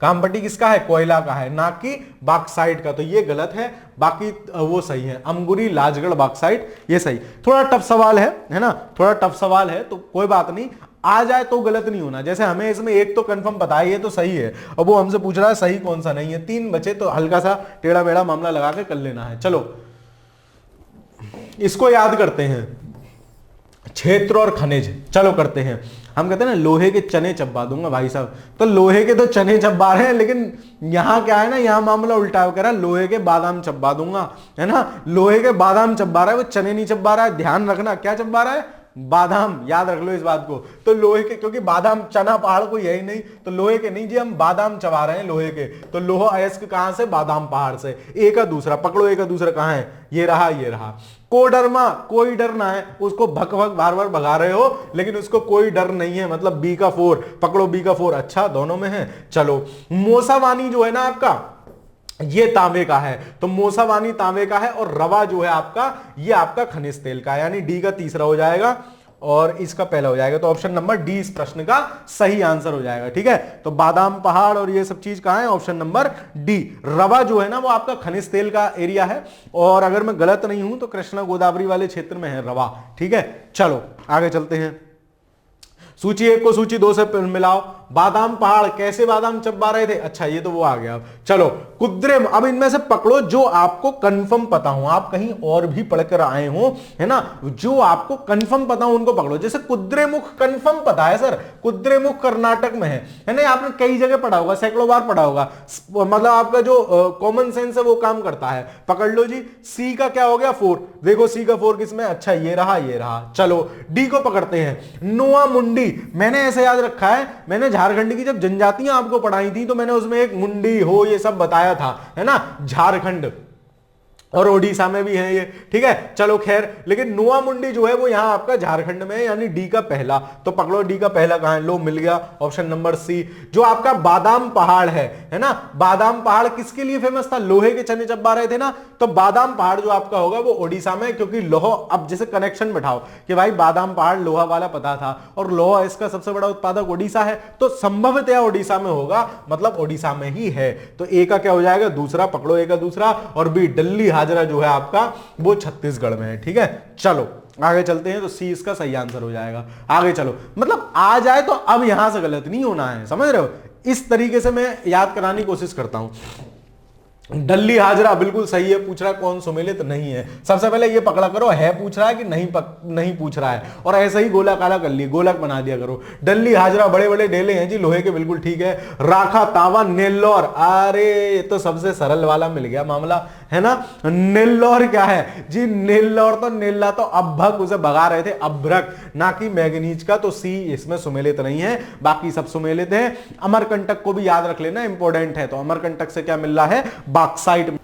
कामपटी किसका है, कोयला का है, ना कि बॉक्साइट का। तो ये गलत है, बाकी वो सही है, अंगुरी, लाजगढ़, बॉक्साइट, ये सही। थोड़ा टफ सवाल है ना, थोड़ा टफ सवाल है, तो कोई बात नहीं, आ जाए तो गलत नहीं होना। जैसे हमें इसमें एक तो कंफर्म पता है, ये तो सही है, और वो हमसे पूछ रहा है सही कौन सा नहीं है। 3 बचे, तो हल्का सा टेढ़ा मेढ़ा मामला लगा के कर लेना है। चलो इसको याद करते हैं, क्षेत्र और खनिज। चलो करते हैं। हम कहते हैं ना, लोहे के चने चब्बा दूंगा भाई साहब, तो लोहे के तो चने चब्बा रहे हैं, लेकिन यहां क्या है ना, यहां मामला उल्टा हो, कह रहा है लोहे के बादाम चब्बा दूंगा, है ना। लोहे के बादाम चब्बा रहा है, वो चने नहीं चब्बा रहा है। ध्यान रखना, क्या चब्बा रहा है, बादाम, याद रख लो इस बात को। तो लोहे के, क्योंकि बादाम, चना पहाड़ कोई है ही नहीं, तो लोहे के नहीं जी, हम बादाम चबा रहे हैं लोहे के। तो लोहा अयस्क कहां से, बादाम पहाड़ से। ए का दूसरा पकड़ो, ए का दूसरा कहां है, ये रहा, ये रहा। कोडरमा, कोई डर ना है, उसको भक भक बार बार भगा रहे हो, लेकिन उसको कोई डर नहीं है, मतलब बी का 4 पकड़ो, बी का 4, अच्छा दोनों में है। चलो, मोसावानी जो है ना आपका, ये तांबे का है, तो मोसावानी तांबे का है, और रवा जो है आपका, ये आपका खनिज तेल का है, यानी डी का तीसरा हो जाएगा और इसका पहला हो जाएगा। तो ऑप्शन नंबर डी इस प्रश्न का सही आंसर हो जाएगा। ठीक है, तो बादाम पहाड़ और ये सब चीज कहां है, ऑप्शन नंबर डी। रवा जो है ना, वो आपका खनिज तेल का एरिया है, और अगर मैं गलत नहीं हूं तो कृष्णा गोदावरी वाले क्षेत्र में है रवा। ठीक है, चलो आगे चलते हैं। सूची 1 को सूची 2 से मिलाओ। बादाम पहाड़, कैसे बादाम चबा रहे थे, अच्छा ये तो वो आ गया। चलो, कुद्रेम, अब इनमें से पकड़ो जो आपको कंफर्म पता हो, आप कहीं और भी पढ़कर आए हो, है ना, जो आपको कंफर्म पता हो उनको पकड़ो। जैसे कुद्रेमुख कंफर्म पता है सर, कुद्रेमुख कर्नाटक में है ना, आपने कई जगह पढ़ा होगा, सैकड़ों बार पढ़ा होगा, मतलब आपका जो कॉमन सेंस है वो काम करता है। पकड़ लो जी। सी का क्या हो गया, 4, देखो सी का 4 किसमें, अच्छा ये रहा, ये रहा। चलो डी को पकड़ते हैं। नोआ मुंडी, मैंने ऐसे याद रखा है, मैंने झारखंड की जब जनजातियां आपको पढ़ाई थी तो मैंने उसमें एक मुंडी हो ये सब बताया था, है ना, झारखंड। और ओडिशा में भी है ये, ठीक है। चलो खैर, लेकिन नुआ मुंडी जो है वो यहाँ आपका झारखंड में है, यानी डी का पहला। तो पकड़ो डी का पहला कहां है, लो मिल गया, ऑप्शन नंबर सी। जो आपका बादाम पहाड़ है ना, बादाम पहाड़ किसके लिए फेमस था, लोहे के चने चबा रहे थे ना, तो बादाम पहाड़ जो आपका होगा वो ओडिशा में, क्योंकि लोहा, अब जैसे कनेक्शन बैठाओ कि भाई बादाम पहाड़ लोहा वाला पता था और लोहा इसका सबसे बड़ा उत्पादक ओडिशा है, तो संभवतया ओडिशा में होगा, मतलब ओडिशा में ही है। तो ए का क्या हो जाएगा, दूसरा, पकड़ो ए का दूसरा, और बी डल्ली हाजरा जो है आपका वो छत्तीसगढ़ में है, ठीक है। चलो आगे चलते हैं, तो सी इसका सही आंसर हो जाएगा। आगे चलो, मतलब आ जाए तो अब यहां से गलत नहीं होना है, समझ रहे हो, इस तरीके से मैं याद कराने की कोशिश करता हूं। डल्ली हाजरा बिल्कुल सही है, पूछ रहा है कौन सुमेलित नहीं है। सबसे पहले ये पकड़ा करो, है पूछ रहा है कि नहीं पूछ रहा है, और ऐसे ही गोला काला कर लिए, गोलक बना दिया करो। डल्ली हाजरा बड़े बड़े डेले हैं जी लोहे के, बिल्कुल ठीक है। राखा, तावा, नेल्लौर, अरे ये तो सबसे सरल वाला मिल गया मामला, है ना। नेल्लौर क्या है जी, नेल्लौर तो नेल्ला तो अभ्भक, उसे भगा रहे थे, अभ्रक, ना कि मैग्नीज का, तो सी इसमें सुमेलित नहीं है, बाकी सब सुमेलित है। अमरकंटक को भी याद रख लेना, इंपॉर्टेंट है। तो अमरकंटक से क्या मिल रहा है, बॉक्साइट।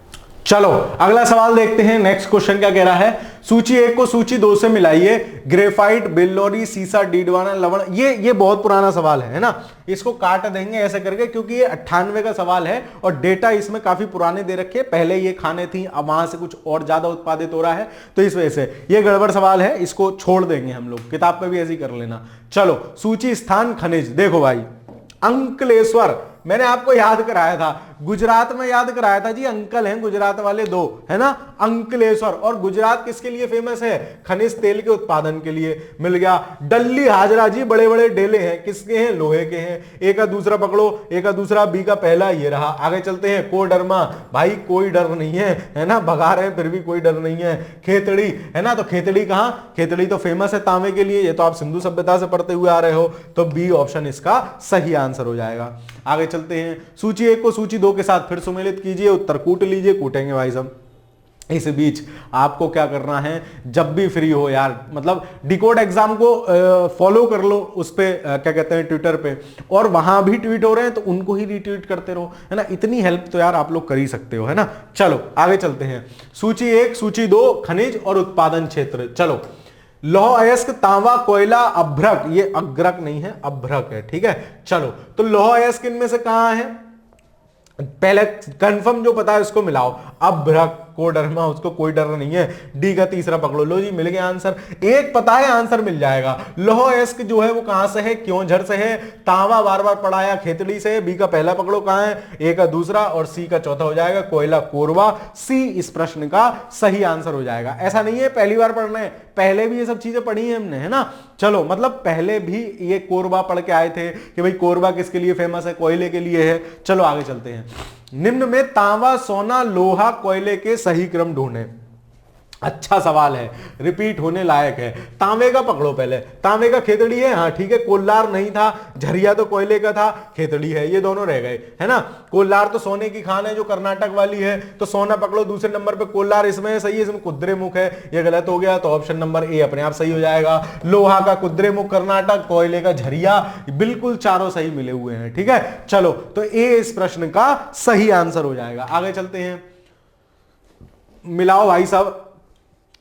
चलो अगला सवाल देखते हैं, नेक्स्ट क्वेश्चन क्या कह रहा है। सूची 1 को सूची 2 से मिलाइए, ग्रेफाइट, बेल्लोरी, सीसा, डीडवाना, लवण। ये बहुत पुराना सवाल है ना, इसको काट देंगे ऐसे करके, क्योंकि ये 98 का सवाल है और डेटा इसमें काफी पुराने दे रखे, पहले ये खाने थी, अब वहां से कुछ और ज्यादा उत्पादित हो रहा है, तो इस वजह से ये गड़बड़ सवाल है, इसको छोड़ देंगे हम लोग, किताब पे भी ऐसे ही कर लेना। चलो सूची, स्थान, खनिज, देखो भाई, अंकलेश्वर मैंने आपको याद कराया था, गुजरात में याद कराया था जी, अंकल हैं गुजरात वाले दो, है ना, अंकलेश्वर। और गुजरात किसके लिए फेमस है, खनिज तेल के उत्पादन के लिए, मिल गया। डल्ली हाजरा जी, बड़े बड़े डेले हैं, किसके हैं, लोहे के हैं। ए का दूसरा पकड़ो, ए का दूसरा, बी का पहला, ये रहा। आगे चलते हैं, कोडरमा, भाई कोई डर नहीं है ना, भगा रहे हैं फिर भी कोई डर नहीं है। खेतड़ी, है ना, तो खेतड़ी कहां, खेतड़ी तो फेमस है तांबे के लिए, ये तो आप सिंधु सभ्यता से पढ़ते हुए आ रहे हो, तो बी ऑप्शन इसका सही आंसर हो जाएगा। आगे चलते हैं, सूची 1 को सूची 2 के साथ फिर सुमेलित कीजिए, उत्तर कूट लीजिए, कूटेंगे भाई साहब। इस बीच आपको क्या करना है, जब भी फ्री हो यार, मतलब डिकोड एग्जाम को फॉलो कर लो उस पे, क्या कहते हैं, ट्विटर पे, और वहां भी ट्वीट हो रहे हैं तो उनको ही रिट्वीट करते रहो, है ना, इतनी हेल्प तो यार आप लोग कर ही सकते हो, है ना। चलो आगे चलते हैं, सूची 1 सूची 2, खनिज और उत्पादन क्षेत्र। चलो, लौह अयस्क, तांबा, कोयला, अभ्रक, ये अग्रक नहीं है, अभ्रक है, ठीक है। चलो, तो लौह अयस्क इनमें से कहां है, पहले कंफर्म जो पता है उसको मिलाओ, अभ्रक, कोडरमा, उसको कोई डर नहीं है। डी का तीसरा पकड़ो, लो जी मिल गया आंसर, एक पता है आंसर मिल जाएगा। लौह अयस्क जो है वो कहां से है, क्योंझर से है। तांबा बार बार पढ़ाया, खेतड़ी से है। बी का पहला पकड़ो कहां है, ए का दूसरा, और सी का चौथा हो जाएगा, कोयला, कोरबा। सी इस प्रश्न का सही आंसर हो जाएगा। ऐसा नहीं है पहली बार पढ़ना है, पहले भी ये सब चीजें पढ़ी है हमने, है ना। चलो, मतलब पहले भी ये कोरबा पढ़ के आए थे कि भाई कोरबा किसके लिए फेमस है, कोयले के लिए है। चलो आगे चलते हैं, निम्न में तांबा, सोना, लोहा, कोयले के सही क्रम ढूंढें। अच्छा सवाल है, रिपीट होने लायक है। तांबे का पकड़ो पहले, तांबे का खेतड़ी है, हाँ ठीक है, कोल्लार नहीं था, झरिया तो कोयले का था, खेतड़ी है, ये दोनों रह गए, है ना। कोल्लार तो सोने की खान है जो कर्नाटक वाली है, तो सोना पकड़ो दूसरे नंबर पे, कोल्लार इसमें है, सही है, इसमें कुद्रेमुख है, ये गलत हो गया, तो ऑप्शन नंबर ए अपने आप सही हो जाएगा। लोहा का कुद्रेमुख कर्नाटक, कोयले का झरिया, बिल्कुल चारों सही मिले हुए हैं, ठीक है। चलो, तो ए इस प्रश्न का सही आंसर हो जाएगा। आगे चलते हैं, मिलाओ भाई साहब,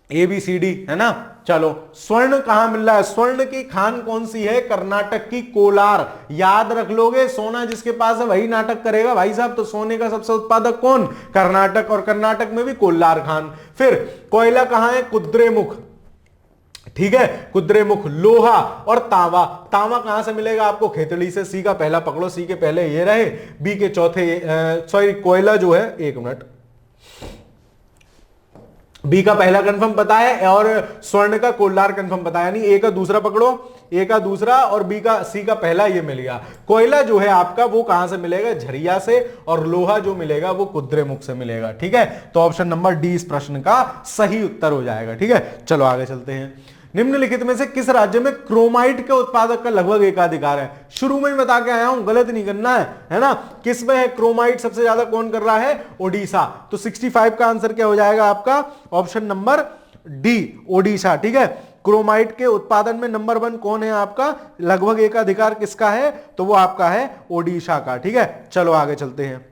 ABCD, है ना। चलो, स्वर्ण कहां मिल रहा है, स्वर्ण की खान कौन सी है, कर्नाटक की कोलार। याद रख लोगे, सोना जिसके पास है वही नाटक करेगा भाई साहब, तो सोने का सबसे उत्पादक कौन, कर्नाटक, और कर्नाटक में भी कोल्लार खान। फिर कोयला कहां है, कुद्रेमुख, ठीक है, कुद्रेमुख। लोहा और तांबा, तांबा कहां से मिलेगा आपको, खेतड़ी से। सी का पहला पकड़ो, सी के पहले ये रहे, बी के चौथे, सॉरी कोयला जो है, एक मिनट, बी का पहला कंफर्म पता है और स्वर्ण का कोल्लार कंफर्म पता है, यानी ए का दूसरा पकड़ो, ए का दूसरा और बी का, सी का पहला, ये मिल गया। कोयला जो है आपका वो कहां से मिलेगा, झरिया से, और लोहा जो मिलेगा वो कुद्रेमुख से मिलेगा, ठीक है। तो ऑप्शन नंबर डी इस प्रश्न का सही उत्तर हो जाएगा, ठीक है। चलो आगे चलते हैं, निम्नलिखित में से किस राज्य में क्रोमाइट के उत्पादक का लगभग एकाधिकार है। शुरू में ही बता के आया हूं, गलत नहीं करना है ना। किस में है क्रोमाइट, सबसे ज्यादा कौन कर रहा है, ओडिशा। तो 65 का आंसर क्या हो जाएगा आपका, ऑप्शन नंबर डी, ओडिशा, ठीक है। क्रोमाइट के उत्पादन में नंबर 1 कौन है आपका, लगभग एकाधिकार किसका है, तो वो आपका है ओडिशा का, ठीक है। चलो आगे चलते हैं,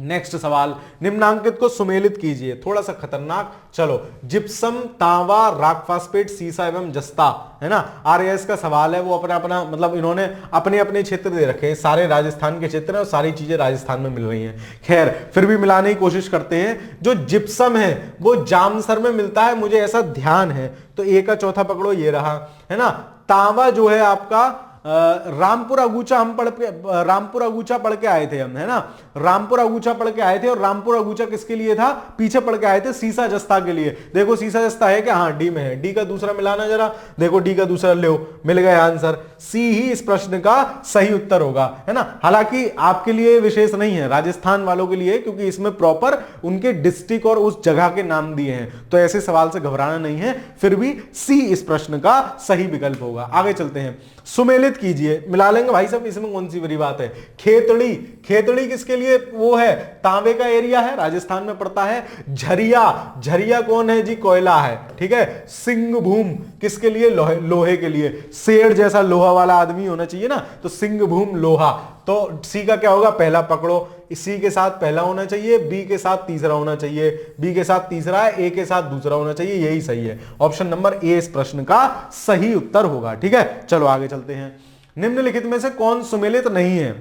नेक्स्ट सवाल, निम्नांकित को सुमेलित कीजिए, थोड़ा सा खतरनाक। चलो, जिप्सम, तांबा, रॉक फास्फेट, सीसा एवं जस्ता, है ना। आरएएस का सवाल है, वो अपना अपना मतलब इन्होंने अपने अपने क्षेत्र दे रखे हैं, सारे राजस्थान के क्षेत्र हैं और सारी चीजें राजस्थान में मिल रही हैं। खैर, फिर भी मिलाने की कोशिश करते हैं। जो जिप्सम है वो जामसर में मिलता है, मुझे ऐसा ध्यान है, तो ए का चौथा पकड़ो, ये रहा, है ना। तांबा जो है आपका रामपुर अगूचा, हम रामपुर अगूचा पढ़ के आए थे हम, है ना। रामपुर अगूचा पढ़ के आए थे, और रामपुर अगूचा किसके लिए था, पीछे पढ़ के आए थे सीसा जस्ता के लिए। देखो सीसा जस्ता है क्या, हाँ डी में है। डी का दूसरा मिलाना जरा, देखो डी का दूसरा लो, मिल गया आंसर। सी ही इस प्रश्न का सही उत्तर होगा, है ना। हालांकि आपके लिए विशेष नहीं है, राजस्थान वालों के लिए, क्योंकि इसमें प्रॉपर उनके डिस्ट्रिक्ट और उस जगह के नाम दिए हैं, तो ऐसे सवाल से घबराना नहीं है। फिर भी सी इस प्रश्न का सही विकल्प होगा। आगे चलते हैं, सुमेलित कीजिए, मिला लेंगे भाई साहब, इसमें कौन सी बड़ी बात है। खेतड़ी, खेतड़ी किसके लिए वो है, तांबे का एरिया है, राजस्थान में पड़ता है। झरिया, झरिया कौन है जी, कोयला है, ठीक है। सिंहभूम किसके लिए, लोहे के लिए। शेर जैसा लोहा वाला आदमी होना चाहिए ना, तो सिंहभूम लोहा। तो सी का क्या होगा, पहला पकड़ो, सी के साथ पहला होना चाहिए, बी के साथ तीसरा होना चाहिए, बी के साथ तीसरा है, ए के साथ दूसरा होना चाहिए, यही सही है। ऑप्शन नंबर ए इस प्रश्न का सही उत्तर होगा, ठीक है। चलो आगे चलते हैं, निम्नलिखित में से कौन सुमेलित नहीं है।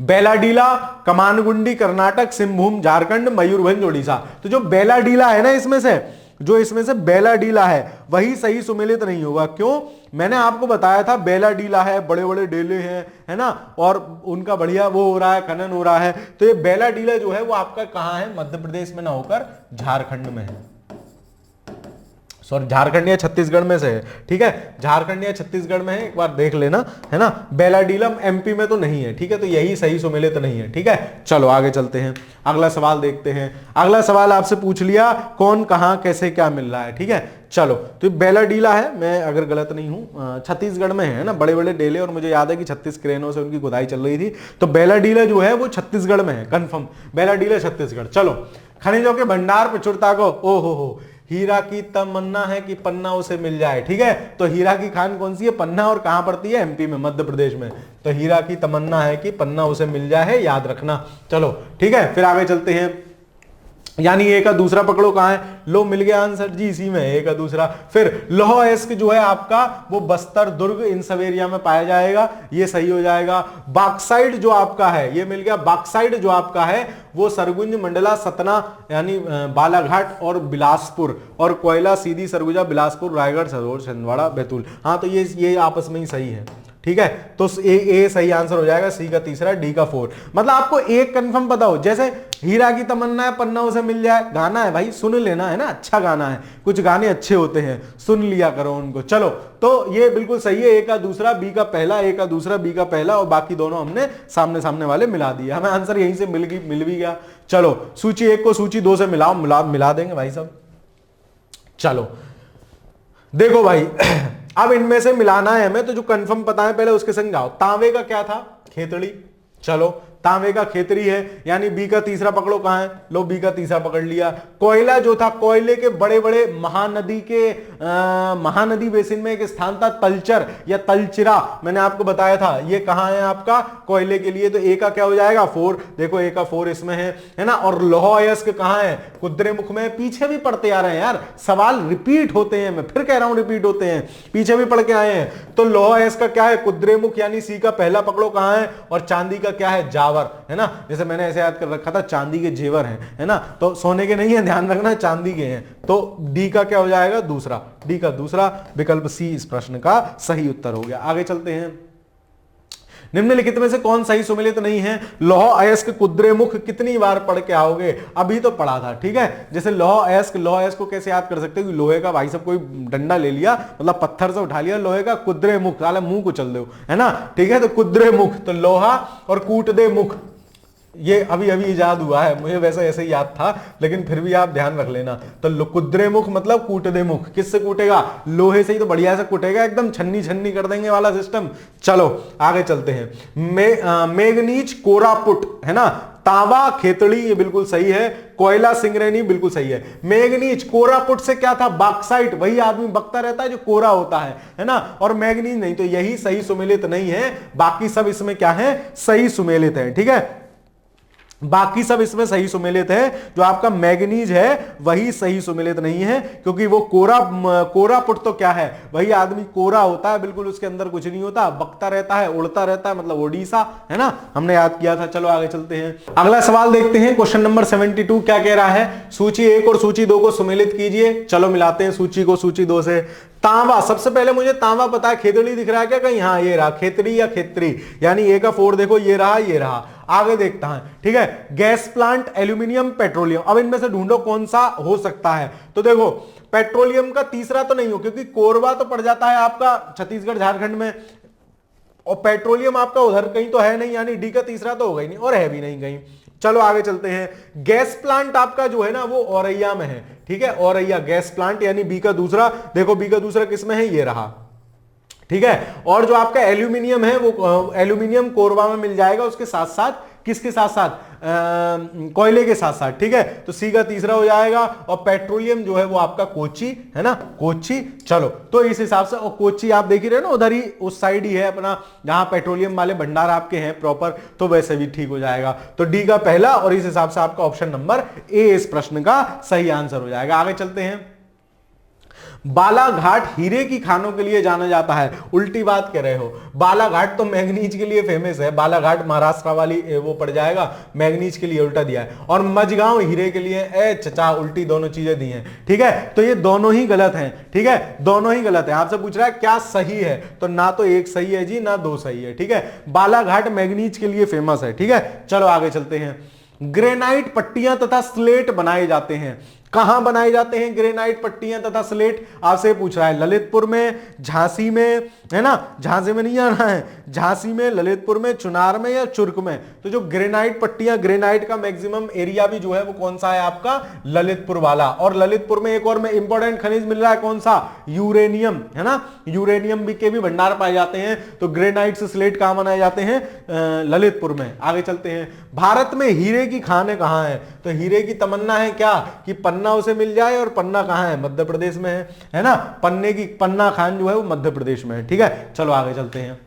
बेलाडीला, कमानगुंडी कर्नाटक, सिंहभूम झारखंड, मयूरभंज ओडिशा। तो जो बेलाडीला है ना, इसमें से जो इसमें से बेलाडीला है वही सही सुमेलित नहीं होगा। क्यों, मैंने आपको बताया था बेलाडीला है, बड़े बड़े डेले हैं, है ना, और उनका बढ़िया वो हो रहा है, खनन हो रहा है। तो ये बेलाडीला जो है वो आपका कहां है, मध्य प्रदेश में ना होकर झारखंड में है, सॉरी झारखंड या छत्तीसगढ़ में से है, ठीक है। झारखंड या छत्तीसगढ़ में है, एक बार देख लेना, है ना। बेलाडीलम एमपी में तो नहीं है, ठीक है, तो यही सही सुमेलित नहीं है, ठीक है। चलो आगे चलते हैं, अगला सवाल देखते हैं। अगला सवाल आपसे पूछ लिया, कौन कहां कैसे क्या मिल रहा है, ठीक है। चलो, तो बेलाडीला है, मैं अगर गलत नहीं हूं छत्तीसगढ़ में है ना, बड़े बड़े डेले, और मुझे याद है कि 36 क्रेनों से उनकी खुदाई चल रही थी। तो बेलाडीला जो है वो छत्तीसगढ़ में है, कंफर्म, बेलाडीला छत्तीसगढ़। चलो, खनिजों के भंडार प्रचुरता को, ओ हो, हीरा की तमन्ना है कि पन्ना उसे मिल जाए, ठीक है। तो हीरा की खान कौन सी है, पन्ना, और कहां पड़ती है, एमपी में, मध्य प्रदेश में। तो हीरा की तमन्ना है कि पन्ना उसे मिल जाए, याद रखना। चलो ठीक है, फिर आगे चलते हैं, यानी ए का दूसरा पकड़ो, कहां है, लो मिल गया आंसर जी, इसी में ए का दूसरा। फिर लौह अयस्क जो है आपका वो बस्तर, दुर्ग, इन सब एरिया में पाया जाएगा, ये सही हो जाएगा। बॉक्साइट जो आपका है, ये मिल गया। बॉक्साइट जो आपका है वो सरगुज, मंडला, सतना यानी बालाघाट और बिलासपुर, और कोयला सीधी, सरगुजा, बिलासपुर, रायगढ़, सरोवर, छिंदवाड़ा, बैतूल। हाँ, तो ये आपस में ही सही है, ठीक है। तो ए सही आंसर हो जाएगा, सी का तीसरा, डी का 4। मतलब आपको एक कंफर्म पता हो, जैसे हीरा की तमन्ना है पन्ना उसे मिल जाए, गाना है भाई, सुन लेना, है ना, अच्छा गाना है, कुछ गाने अच्छे होते हैं, सुन लिया करो उनको। चलो, तो ये बिल्कुल सही है, ए का दूसरा, बी का पहला, ए का दूसरा, बी का पहला, और बाकी दोनों हमने सामने सामने वाले मिला दिए, हमें आंसर यहीं से मिल भी गया। चलो, सूची 1 को सूची 2 से मिला देंगे भाई साहब। चलो देखो भाई, अब इनमें से मिलाना है हमें, तो जो कंफर्म पता है पहले उसके संग जाओ। तांबे का क्या था, खेतड़ी। चलो, तांबे का खेतरी है, यानी बी का तीसरा पकड़ो, कहां है, लो बी का तीसरा पकड़ लिया। कोयला जो था, कोयले के बड़े बड़े महानदी बेसिन में एक स्थान था, तलचर या तलचिरा, मैंने आपको बताया था, ये कहां है आपका, कोयले के लिए। तो ए का क्या हो जाएगा, 4। देखो ए का 4 इसमें है ना। और लौह अयस्क कहां है, कुद्रेमुख में। पीछे भी पढ़ते आ रहे हैं यार, सवाल रिपीट होते हैं, मैं फिर कह रहा हूं रिपीट होते हैं, पीछे भी पढ़ के आए हैं। तो लौह अयस्क का क्या है, कुद्रेमुख, यानी सी का पहला पकड़ो, कहां है। और चांदी का क्या है, जावर, है ना, जैसे मैंने ऐसे याद कर रखा था, चांदी के जेवर हैं, है ना, तो सोने के नहीं है, ध्यान रखना, चांदी के हैं। तो डी का क्या हो जाएगा, दूसरा, डी का दूसरा विकल्प सी इस प्रश्न का सही उत्तर हो गया। आगे चलते हैं, निम्नलिखित में से कौन सही सुमेलित नहीं है। लौह अयस्क कुद्रेमुख कितनी बार पढ़ के आओगे, अभी तो पढ़ा था, ठीक है। जैसे लौह अयस्क को कैसे याद कर सकते हो, लोहे का भाई सब कोई डंडा ले लिया, मतलब पत्थर से उठा लिया लोहे का, कुद्रेमुख, साले मुंह को चल दो, है ना, ठीक है। तो कुद्रेमुख, तो लोहा, और कूट दे मुख, ये अभी इजाद हुआ है, मुझे वैसे ऐसे ही याद था, लेकिन फिर भी आप ध्यान रख लेना। तो कुद्रे मुख मतलब कूट दे मुख, किससे कूटेगा, लोहे से ही तो बढ़िया से कूटेगा, एकदम छन्नी छन्नी कर देंगे वाला सिस्टम। चलो आगे चलते हैं, मेगनीज कोरापुट, है ना, तांबा खेतड़ी, ये बिल्कुल सही है। कोयला सिंगरेनी बिल्कुल सही है। मैग्नीज, कोरापुट से क्या था, बॉक्साइट, वही आदमी बकता रहता है जो कोरा होता है ना, और मैग्नीज नहीं, तो यही सही सुमेलित नहीं है, बाकी सब इसमें क्या है, सही सुमेलित है, ठीक है। बाकी सब इसमें सही सुमेलित है, जो आपका मैग्नीज है वही सही सुमेलित नहीं है, क्योंकि वो कोरापुट तो क्या है, वही आदमी कोरा होता है, बिल्कुल उसके अंदर कुछ नहीं होता, बकता रहता है, उड़ता रहता है, मतलब ओडिशा है ना, हमने याद किया था। चलो आगे चलते हैं, अगला सवाल देखते हैं। क्वेश्चन नंबर 72 क्या कह रहा है, सूची 1 और सूची 2 को सुमेलित कीजिए। चलो मिलाते हैं सूची को सूची 2 से। तांबा, सबसे पहले मुझे तांबा पता है, खेतड़ी दिख रहा है क्या कहीं, हाँ ये रहा, खेतड़ी या खेतरी, यानी ए का 4 देखो, ये रहा ये रहा। आगे देखता है, ठीक है, गैस प्लांट, एल्यूमिनियम, पेट्रोलियम। अब इनमें से ढूंढो कौन सा हो सकता है। तो देखो पेट्रोलियम का तीसरा तो नहीं हो, क्योंकि कोरबा तो पड़ जाता है आपका छत्तीसगढ़ झारखंड में, और पेट्रोलियम आपका उधर कहीं तो है नहीं, यानी डी का तीसरा तो होगा ही नहीं, और है भी नहीं कहीं। चलो आगे चलते हैं। गैस प्लांट आपका जो है ना वो औरैया में है, ठीक है, औरैया गैस प्लांट, यानी बी का दूसरा। देखो बी का दूसरा किसमें है, ये रहा, ठीक है। और जो आपका एल्यूमिनियम है वो एल्यूमिनियम कोरबा में मिल जाएगा, उसके साथ साथ, किसके साथ साथ, कोयले के साथ साथ, ठीक है। तो सी का तीसरा हो जाएगा। और पेट्रोलियम जो है वो आपका कोची है ना, कोची। चलो तो इस हिसाब से, और कोची आप देख ही रहे हो ना, उधर ही उस साइड ही है अपना, जहां पेट्रोलियम वाले भंडार आपके हैं प्रॉपर, तो वैसे भी ठीक हो जाएगा। तो डी का पहला, और इस हिसाब से आपका ऑप्शन नंबर ए इस प्रश्न का सही आंसर हो जाएगा। आगे चलते हैं। बालाघाट हीरे की खानों के लिए जाना जाता है, उल्टी बात कह रहे हो। बालाघाट तो मैग्नीज के लिए फेमस है, बालाघाट महाराष्ट्र वाली वो पड़ जाएगा, मैग्नीज के लिए उल्टा दिया है। और मझगांव हीरे के लिए, ए चचा उल्टी दोनों चीजें दी हैं, ठीक है। तो ये दोनों ही गलत हैं, ठीक है, दोनों ही गलत है। आपसे पूछ रहा है क्या सही है, तो ना तो एक सही है जी, ना दो सही है, ठीक है। बालाघाट मैग्नीज के लिए फेमस है, ठीक है। चलो आगे चलते हैं। ग्रेनाइट पट्टियां तथा स्लेट बनाए जाते हैं, कहां बनाए जाते हैं ग्रेनाइट पट्टियां तथा स्लेट, आपसे पूछ रहा है। ललितपुर में, झांसी में, है ना, झांसी में नहीं आना है, झांसी में, ललितपुर में, चुनार में या चुर्क में। तो जो ग्रेनाइट पट्टियां, ग्रेनाइट का मैक्सिमम एरिया भी जो है वो कौन सा है आपका, ललितपुर वाला। और ललितपुर में एक और में इंपॉर्टेंट खनिज मिल रहा है, कौन सा, यूरेनियम, है ना, यूरेनियम भी के भी भंडार पाए जाते हैं। तो ग्रेनाइट से स्लेट कहां बनाए जाते हैं, ललितपुर में। आगे चलते हैं। भारत में हीरे की खानें कहां है, तो हीरे की तमन्ना है क्या कि पन्ना उसे मिल जाए, और पन्ना कहां है, मध्य प्रदेश में है ना, पन्ना खान जो है वो मध्य प्रदेश में है, ठीक है। चलो आगे चलते हैं।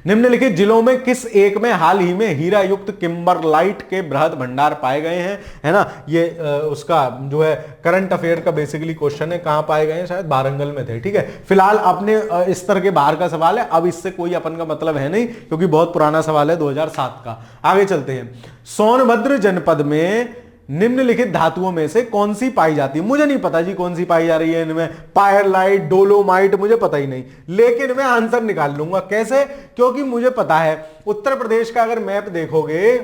निम्नलिखित जिलों में किस एक में हाल ही में हीरा युक्त किम्बरलाइट के बृहद भंडार पाए गए हैं, है ना। ये उसका जो है करंट अफेयर का बेसिकली क्वेश्चन है, कहां पाए गए हैं, शायद वारंगल में थे, ठीक है। फिलहाल अपने इस तरह के बाहर का सवाल है, अब इससे कोई अपन का मतलब है नहीं, क्योंकि बहुत पुराना सवाल है 2007 का। आगे चलते हैं। सोनभद्र जनपद में निम्नलिखित धातुओं में से कौन सी पाई जाती है, मुझे नहीं पता जी कौन सी पाई जा रही है इनमें, पायरलाइट, डोलोमाइट, मुझे पता ही नहीं, लेकिन मैं आंसर निकाल लूंगा। कैसे, क्योंकि मुझे पता है उत्तर प्रदेश का अगर मैप देखोगे,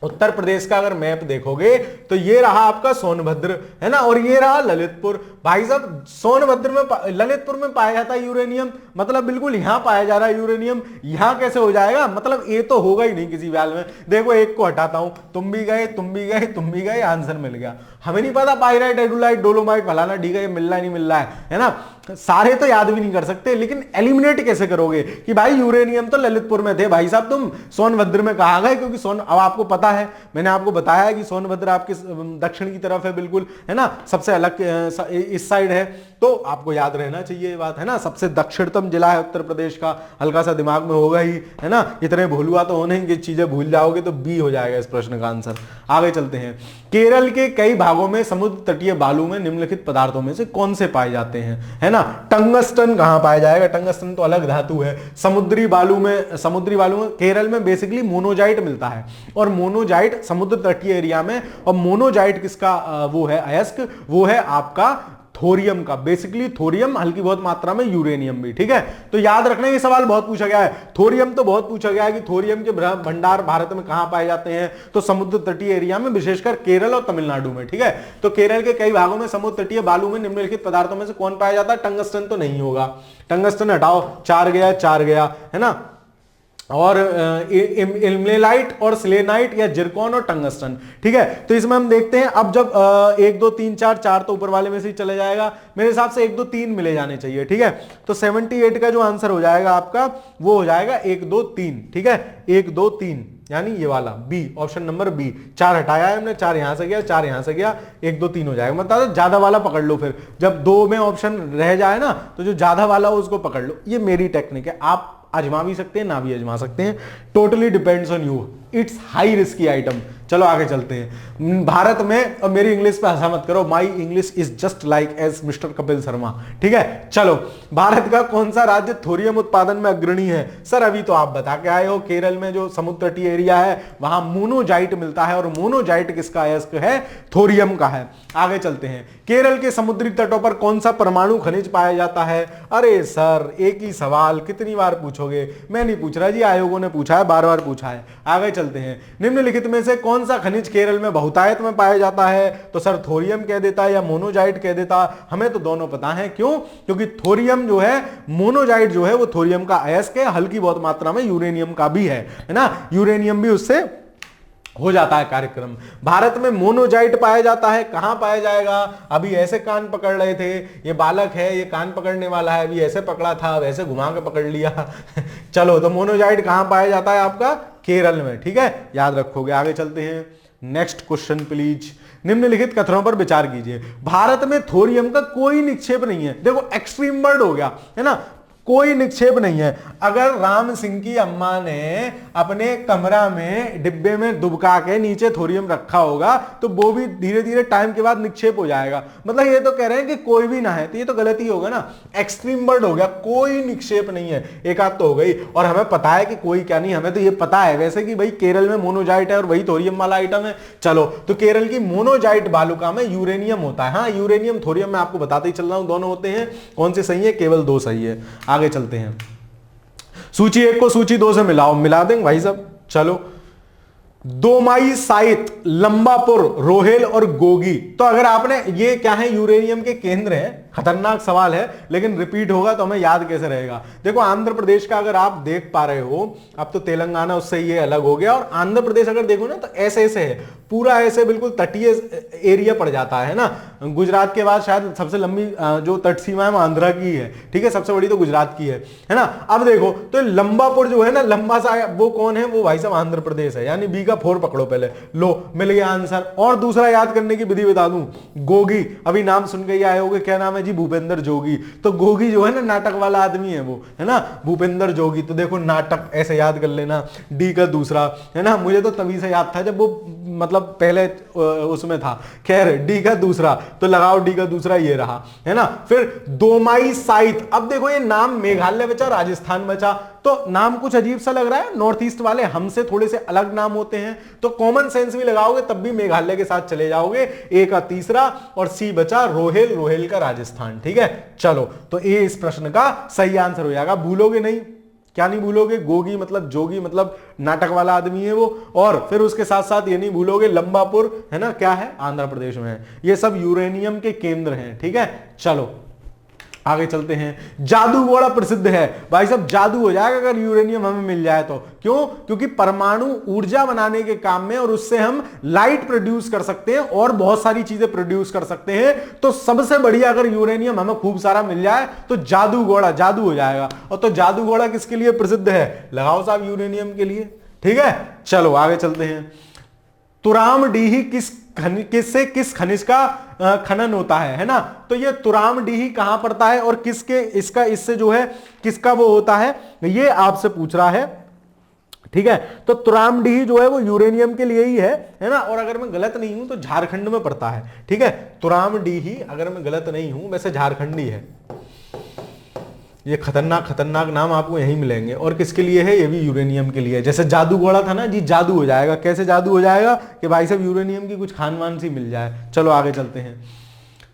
उत्तर प्रदेश का अगर मैप देखोगे तो ये रहा आपका सोनभद्र, है ना, और ये रहा ललितपुर। भाई साहब सोनभद्र में, ललितपुर में पाया जाता है यूरेनियम, मतलब बिल्कुल यहां पाया जा रहा है यूरेनियम, यहां कैसे हो जाएगा, मतलब ये तो होगा ही नहीं किसी व्याल में। देखो एक को हटाता हूं, तुम भी गए, तुम भी गए, तुम भी गए, आंसर मिल गया। हमें नहीं पता पायराइट, एडुलाइट, डोलोमाइट, फलाना ढीका, ये मिल रहा है नहीं मिल रहा है ना, सारे तो याद भी नहीं कर सकते, लेकिन एलिमिनेट कैसे करोगे कि भाई यूरेनियम तो ललितपुर में थे, भाई साहब तुम सोनभद्र में कहा गए, क्योंकि अब आपको पता है, मैंने आपको बताया है कि सोनभद्र आपके दक्षिण की तरफ है बिल्कुल, है ना, सबसे अलग इस साइड है, तो आपको याद रहना चाहिए ये बात, है ना। सबसे दक्षिणतम जिला है उत्तर प्रदेश का, हल्का सा दिमाग में होगा ही, है ना, इतने भूलुआ तो होने की चीजें भूल जाओगे तो बी हो जाएगा इस प्रश्न का आंसर। आगे चलते हैं। केरल के कई भागों में समुद्र तटीय बालू में निम्नलिखित पदार्थों में से कौन से पाए जाते हैं, है ना। टंगस्टन कहां पाया जाएगा, टंगस्टन तो अलग धातु है। समुद्री बालू में केरल में बेसिकली मोनोजाइट मिलता है, और मोनोजाइट समुद्र तटीय एरिया में, और मोनोजाइट किसका वो है अयस्क, वो है आपका थोरियम का, बेसिकली थोरियम, हल्की बहुत मात्रा में यूरेनियम भी, ठीक है। तो याद रखना ये सवाल बहुत पूछा गया है, थोरियम तो बहुत पूछा गया है कि थोरियम के भंडार भारत में कहां पाए जाते हैं, तो समुद्र तटीय एरिया में, विशेषकर केरल और तमिलनाडु में, ठीक है। तो केरल के कई भागों में समुद्र तटीय बालू में निम्नलिखित पदार्थों में से कौन पाया जाता है, टंगस्टन तो नहीं होगा, टंगस्टन हटाओ, 4 गया, है ना। और इल्मेलाइट और सिलेनाइट या जिरकॉन और टंगस्टन, ठीक है। तो इसमें हम देखते हैं, अब जब 1 2 3 4 तो ऊपर वाले में से ही चले जाएगा, मेरे हिसाब से 1 2 3 मिले जाने चाहिए, ठीक है। तो 78 का जो आंसर हो जाएगा आपका वो हो जाएगा 1 2 3, ठीक है, 1 2 3, यानी ये वाला बी, ऑप्शन नंबर बी। 4 हटाया है हमने, 4 यहां से गया, 4 यहां से गया, 1 2 3 हो जाएगा। मतलब ज्यादा वाला पकड़ लो, फिर जब 2 में ऑप्शन रह जाए ना तो जो ज्यादा वाला हो उसको पकड़ लो। ये मेरी टेक्निक है, आप आजमा भी सकते हैं, ना भी आजमा सकते हैं, totally depends on you. It's high risky item. चलो आगे चलते हैं। भारत में, और मेरी इंग्लिश पे हंसा मत करो, my English is just like as mister Kapil Sharma, ठीक है। चलो, भारत का कौन सा राज्य थोरियम उत्पादन में अग्रणी है? सर अभी तो आप बता के आए हो, केरल में जो समुद्र तटीय एरिया है वहां मोनोजाइट मिलता है, और मोनोजाइट किसका अयस्क है? थोरियम का है। आगे चलते हैं। केरल के समुद्री तटों पर कौन सा परमाणु खनिज पाया जाता है? अरे सर एक ही सवाल कितनी बार पूछोगे, मैं नहीं पूछ रहा जी, आयोगों ने पूछा है, बार बार पूछा है। आगे चलते हैं। निम्नलिखित में से कौन सा खनिज केरल में बहुतायत में पाया जाता है? तो सर थोरियम कह देता या मोनोजाइट कह देता, हमें तो दोनों पता है। क्यों? क्योंकि थोरियम जो है, मोनोजाइट जो है वो थोरियम का अयस्क है, हल्की बहुत मात्रा में यूरेनियम का भी है ना, यूरेनियम भी उससे हो जाता है कार्यक्रम। भारत में मोनोजाइट पाया जाता है, कहां पाया जाएगा? अभी ऐसे कान पकड़ रहे थे, ये बालक है, ये कान पकड़ने वाला है, अभी ऐसे पकड़ा था, वैसे घुमा के पकड़ लिया चलो, तो मोनोजाइट कहां पाया जाता है? आपका केरल में, ठीक है, याद रखोगे। आगे चलते हैं। Next question please. निम्नलिखित कथनों पर विचार कीजिए। भारत में थोरियम का कोई निक्षेप नहीं है। देखो एक्सट्रीम वर्ड हो गया है ना, कोई निक्षेप नहीं है। अगर राम सिंह की अम्मा ने अपने कमरा में डिब्बे में दुबका के नीचे थोरियम रखा होगा तो वो भी धीरे धीरे टाइम के बाद निक्षेप हो जाएगा। मतलब ये तो कह रहे हैं कि कोई भी ना है, तो ये तो गलती होगा ना, एक्सट्रीम वर्ड हो गया, कोई निक्षेप नहीं है, एक आध तो हो गई। और हमें पता है कि कोई क्या नहीं, हमें तो ये पता है वैसे कि भाई केरल में मोनोजाइट है और वही थोरियम वाला आइटम है। चलो, तो केरल की मोनोजाइट बालुका में यूरेनियम होता है। हाँ, यूरेनियम थोरियम मैं आपको बताते ही चल रहा हूं, दोनों होते हैं। कौन से सही है? केवल 2 सही है। आगे चलते हैं। सूची 1 को सूची 2 से मिलाओ, मिला देंगे भाई साहब। चलो, दोमाई साइट, लंबापुर, रोहेल और गोगी। तो अगर आपने, ये क्या है? यूरेनियम के केंद्र हैं। खतरनाक सवाल है लेकिन रिपीट होगा तो हमें याद कैसे रहेगा। देखो, आंध्र प्रदेश का अगर आप देख पा रहे हो, अब तो तेलंगाना उससे ये अलग हो गया, और आंध्र प्रदेश अगर देखो ना तो ऐसे ऐसे है, पूरा ऐसे बिल्कुल तटीय एरिया पड़ जाता है ना। गुजरात के बाद शायद सबसे लंबी जो तट सीमा है वो आंध्रा की है, ठीक है, सबसे बड़ी तो गुजरात की है ना। अब देखो तो लंबापुर जो है ना, लंबा सा, वो कौन है? वो भाई साहब आंध्र प्रदेश है, यानी बी का 4 पकड़ो पहले। लो, मिल गया आंसर। और दूसरा याद करने की विधि बता दूं, गोगी, अभी नाम सुन के ही आए होगे, क्या नाम है जी? भूपेंद्र जोगी। तो गोगी जो है ना, नाटक वाला आदमी है वो, है ना, भूपेंद्र जोगी। तो देखो नाटक ऐसे याद कर लेना। डी का दूसरा, है ना, मुझे तो तभी से याद था जब वो मतलब पहले उसमें था। खैर, डी का दूसरा, तो लगाओ डी का दूसरा, ये रहा, है ना। फिर दोमाई साइट। अब देखो ये नाम मेघालय बचा, राजस्थान बचा, तो नाम कुछ अजीब सा लग रहा है। नॉर्थ ईस्ट वाले हमसे थोड़े से अलग नाम होते हैं, तो कॉमन सेंस भी लगाओगे तब भी मेघालय के साथ चले जाओगे। ए का तीसरा और सी बचा रोहेल, रोहेल का राजस्थान, ठीक है। चलो, तो ए इस प्रश्न का सही आंसर हो जाएगा। भूलोगे नहीं, क्या नहीं भूलोगे? गोगी मतलब जोगी, मतलब नाटक वाला आदमी है वो। और फिर उसके साथ साथ ये नहीं भूलोगे, लंबापुर है ना, क्या है? आंध्र प्रदेश में है। ये सब यूरेनियम के केंद्र हैं, ठीक है। चलो आगे चलते हैं। जादू बड़ा प्रसिद्ध है भाई साहब, जादू हो जाएगा अगर यूरेनियम हमें मिल जाए तो। क्यों? क्योंकि परमाणु ऊर्जा बनाने के काम में, और उससे हम लाइट प्रोड्यूस कर सकते हैं और बहुत सारी चीजें प्रोड्यूस कर सकते हैं। तो सबसे बढ़िया अगर यूरेनियम हमें खूब सारा मिल जाए तो जादू घोड़ा, जादू हो जाएगा। और तो जादू घोड़ा किसके लिए प्रसिद्ध है? लगाओ साहब, यूरेनियम के लिए, ठीक है। चलो आगे चलते हैं। तुरामडीही किस खनिज का खनन होता है ना। तो ये तुरामडीही कहां पड़ता है और किसके, इसका, इससे जो है किसका वो होता है, ये आपसे पूछ रहा है, ठीक है। तो तुरामडीही जो है वो यूरेनियम के लिए ही है ना। और अगर मैं गलत नहीं हूं तो झारखंड में पड़ता है, ठीक है। तुरामडीही अगर मैं गलत नहीं हूं, वैसे झारखंडी है। ये खतरनाक खतरनाक नाम आपको यहीं मिलेंगे। और किसके लिए है? ये भी यूरेनियम के लिए। जैसे जादू घोड़ा था ना जी, जादू हो जाएगा। कैसे जादू हो जाएगा? कि भाई साहब यूरेनियम की कुछ खानवान सी मिल जाए। चलो आगे चलते हैं।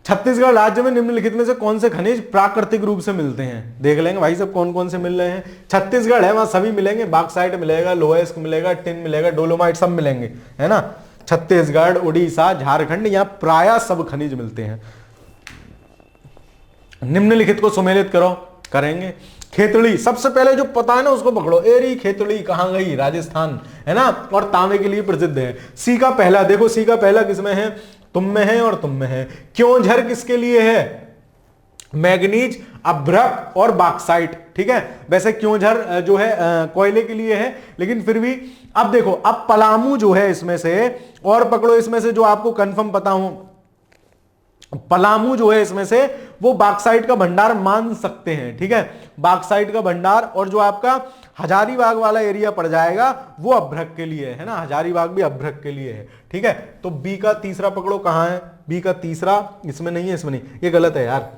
छत्तीसगढ़ राज्य में निम्नलिखित में से कौन से खनिज प्राकृतिक रूप से मिलते हैं? देख लेंगे भाई साहब कौन कौन से मिल रहे हैं। छत्तीसगढ़ है, वहां सभी मिलेंगे। बॉक्साइट मिलेगा, लोएस्क मिलेगा, टिन मिलेगा, डोलोमाइट, सब मिलेंगे, है ना। छत्तीसगढ़, उड़ीसा, झारखंड, यहाँ प्राय सब खनिज मिलते हैं। निम्नलिखित को सुमेलित करो, करेंगे। खेतड़ी, सबसे पहले जो पता है ना उसको पकड़ो। एरी खेतड़ी कहां गई? राजस्थान, है ना। और तांबे के लिए प्रसिद्ध है। सी का पहला, देखो सी का पहला किसमें है? तुम में है और तुम में है। क्योंझर किसके लिए है? मैग्नीज, अभ्रक और बॉक्साइट, ठीक है। वैसे क्योंझर जो है कोयले के लिए है, लेकिन फिर भी। अब देखो, अब पलामू जो है इसमें से, और पकड़ो इसमें से जो आपको कंफर्म पता हो, पलामू जो है इसमें से वो बॉक्साइट का भंडार मान सकते हैं, ठीक है, बॉक्साइट का भंडार। और जो आपका हजारीबाग वाला एरिया पड़ जाएगा वो अभ्रक के लिए है ना, हजारीबाग भी अभ्रक के लिए है, ठीक है। तो बी का तीसरा पकड़ो, कहां है बी का तीसरा, इसमें नहीं है, इसमें नहीं, ये गलत है यार,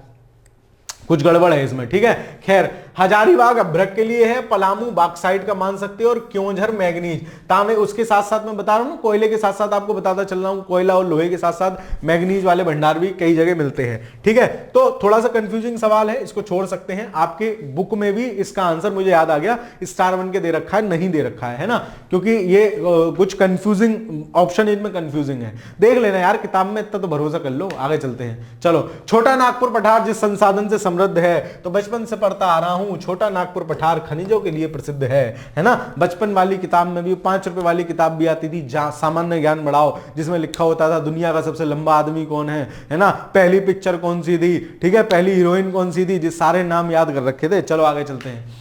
कुछ गड़बड़ है इसमें, ठीक है। खैर, हजारीबाग अभ्रक के लिए है, पलामू बॉक्साइट का मान सकते हो, और क्योंझर मैग्नीज तांबे। उसके साथ साथ मैं बता रहा हूं कोयले के साथ साथ आपको बताता चल रहा हूं, कोयला और लोहे के साथ साथ मैग्नीज वाले भंडार भी कई जगह मिलते हैं, ठीक है। तो थोड़ा सा कंफ्यूजिंग सवाल है, इसको छोड़ सकते हैं। आपके बुक में भी इसका आंसर मुझे याद आ गया, स्टार 1 के दे रखा है, नहीं दे रखा है ना, क्योंकि ये कुछ कंफ्यूजिंग ऑप्शन इसमें कंफ्यूजिंग है, देख लेना यार, किताब में इतना तो भरोसा कर लो। आगे चलते हैं, चलो। छोटा नागपुर पठार जिस संसाधन से समृद्ध है, तो बचपन से पढ़ता आ रहा हूं, छोटा नागपुर पठार खनिजों के लिए प्रसिद्ध है ना। बचपन वाली किताब में भी, 5 रुपए वाली किताब भी आती थी, सामान्य ज्ञान बढ़ाओ, जिसमें लिखा होता था दुनिया का सबसे लंबा आदमी कौन है ना, पहली पिक्चर कौन सी थी, ठीक है, पहली हीरोइन कौन सी थी, जिस सारे नाम याद कर रखे थे। चलो आगे चलते हैं।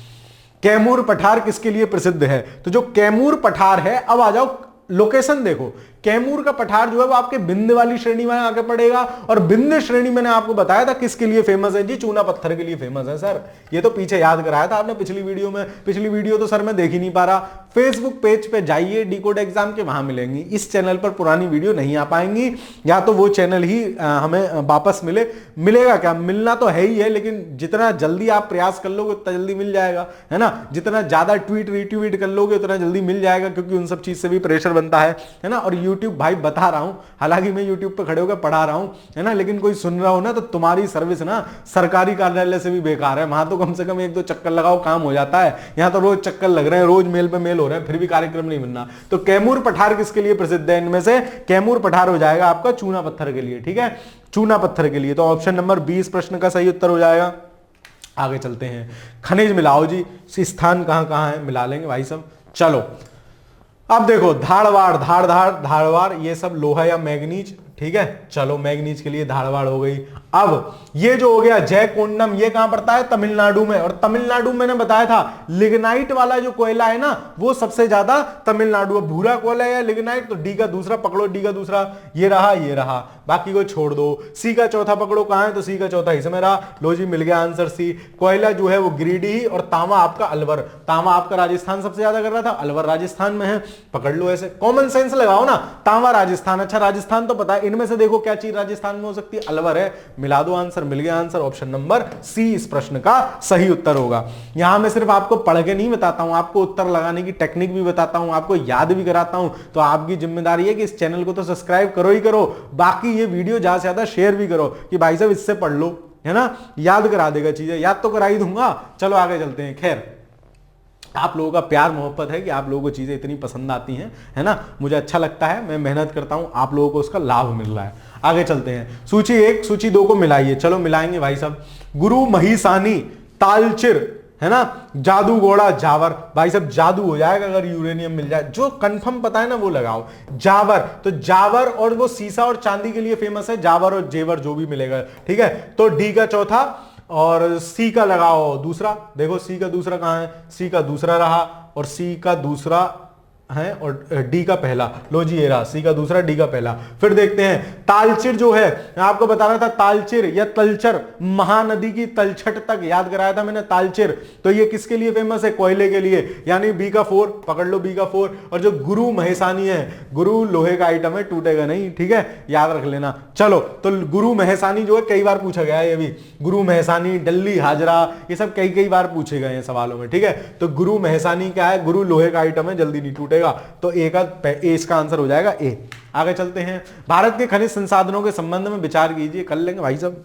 कैमूर पठार किसके लिए प्रसिद्ध है, तो जो कैमूर पठार है, अब आ जाओ लोकेशन देखो, कैमूर का पठार जो है वो आपके बिंद वाली श्रेणी में आके पड़ेगा, और बिंद श्रेणी मैंने आपको बताया था किसके लिए फेमस है जी, चूना पत्थर के लिए फेमस है सर। ये तो पीछे याद कराया था आपने पिछली वीडियो में, पिछली वीडियो तो सर मैं देख ही नहीं पा रहा। फेसबुक पेज पे जाइए, डिकोड एग्जाम के, वहां मिलेंगी। इस चैनल पर पुरानी वीडियो नहीं आ पाएंगी, या तो वो चैनल ही हमें वापस मिलेगा क्या, मिलना तो है ही है, लेकिन जितना जल्दी आप प्रयास कर लोगे उतना जल्दी मिल जाएगा, है ना। जितना ज्यादा ट्वीट रीट्वीट कर लोगे उतना जल्दी मिल जाएगा, क्योंकि उन सब चीज से भी प्रेशर बनता है ना। और यूट्यूब भाई बता रहा हूं, हालांकि मैं यूट्यूब पे खड़े होकर पढ़ा रहा हूं, है ना, लेकिन कोई सुन रहा हो ना, तो तुम्हारी सर्विस ना सरकारी कार्यालय से भी बेकार है। वहां तो कम से कम 1-2 चक्कर लगाओ, काम हो जाता है। यहां तो रोज चक्कर लग रहे हैं, रोज मेल पे मेल हो रहे हैं, फिर भी कार्यक्रम नहीं बनना। तो कैमूर पठार किसके लिए प्रसिद्ध है, इनमें से कैमूर पठार हो जाएगा आपका चूना पत्थर के लिए, ठीक है, चूना पत्थर के लिए। तो ऑप्शन नंबर 20 प्रश्न का सही उत्तर हो जाएगा। आगे चलते हैं। खनिज मिलाओ जी, स्थान कहां कहां है, मिला लेंगे भाई सब। चलो अब देखो, धारवाड़ ये सब लोहा या मैग्नीज, ठीक है। चलो मैग्नीज के लिए धारवाड़ हो गई। अब ये जो हो गया जयकोंडम, ये कहां पड़ता है, तमिलनाडु में। और तमिलनाडु मैंने बताया था लिग्नाइट वाला जो कोयला है ना, वो सबसे ज्यादा तमिलनाडु। भूरा कोयला या लिग्नाइट, तो डी का दूसरा पकड़ो, डी का दूसरा ये रहा, बाकी को छोड़ दो। सी का चौथा पकड़ो, कहां है, तो सी का चौथा इसमें रहा। लो जी, मिल गया आंसर सी। कोयला जो है वो गिरिडीह, और तांबा आपका अलवर। तांबा आपका राजस्थान सबसे ज्यादा कर रहा था, अलवर राजस्थान में है, पकड़ लो ऐसे, कॉमन सेंस लगाओ ना। तांबा राजस्थान, अच्छा राजस्थान तो पता है, इनमें से देखो क्या चीज राजस्थान में हो सकती है, अलवर है, मिला दो आंसर, मिल गया आंसर। ऑप्शन नंबर सी इस प्रश्न का सही उत्तर होगा। यहां मैं सिर्फ आपको पढ़ के नहीं बताता हूं, आपको उत्तर लगाने की टेक्निक भी बताता हूं, आपको याद भी कराता हूं। तो आपकी जिम्मेदारी है कि इस चैनल को तो सब्सक्राइब करो ही करो, बाकी ये वीडियो ज्यादा से ज्यादा शेयर भी करो, कि भाई साहब इससे पढ़ लो, है ना, याद करा देगा चीजें, याद तो करा ही दूंगा। चलो आगे चलते हैं। खैर, आप लोगों का प्यार मोहब्बत है कि आप लोगों को चीजें इतनी पसंद आती हैं, है ना, मुझे अच्छा लगता है, मैं मेहनत करता हूं, आप लोगों को उसका लाभ मिल रहा है। आगे चलते हैं। सूची 1 सूची 2 को मिलाइए। चलो मिलाएंगे भाई साहब। गुरु महिसानी, तालचिर, है ना, जादू घोड़ा, जावर। भाई साहब जादू हो जाएगा अगर यूरेनियम मिल जाए, जो कंफर्म पता है ना वो लगाओ। जावर, तो जावर और वो सीसा और चांदी के लिए फेमस है, जावर और जेवर जो भी मिलेगा, ठीक है। तो डी का चौथा और सी का लगाओ दूसरा। देखो सी का दूसरा कहां है, सी का दूसरा रहा, और सी का दूसरा है, और डी का पहला। लो जी ये रहा, सी का दूसरा, डी का पहला। फिर देखते हैं तालचिर जो है, मैं आपको बता रहा था तालचिर या तलचर, महानदी की तलछट तक याद कराया था मैंने, तालचिर। तो ये किसके लिए फेमस है, कोयले के लिए, यानी बी का 4 पकड़ लो, बी का 4। और जो गुरु महेसानी है, गुरु लोहे का आइटम है, टूटेगा नहीं, ठीक है, याद रख लेना। चलो, तो गुरु महेसानी जो है कई बार पूछा गया है, ये भी गुरु महेसानी, डल्ली हाजरा, ये सब कई बार पूछे गए हैं सवालों में, ठीक है। तो गुरु महेसानी क्या है, गुरु लोहे का आइटम है, जल्दी नहीं टूटेगा। तो ए इसका आंसर हो जाएगा ए। आगे चलते हैं। भारत के खनिज संसाधनों के संबंध में विचार कीजिए, कर लेंगे भाई साहब।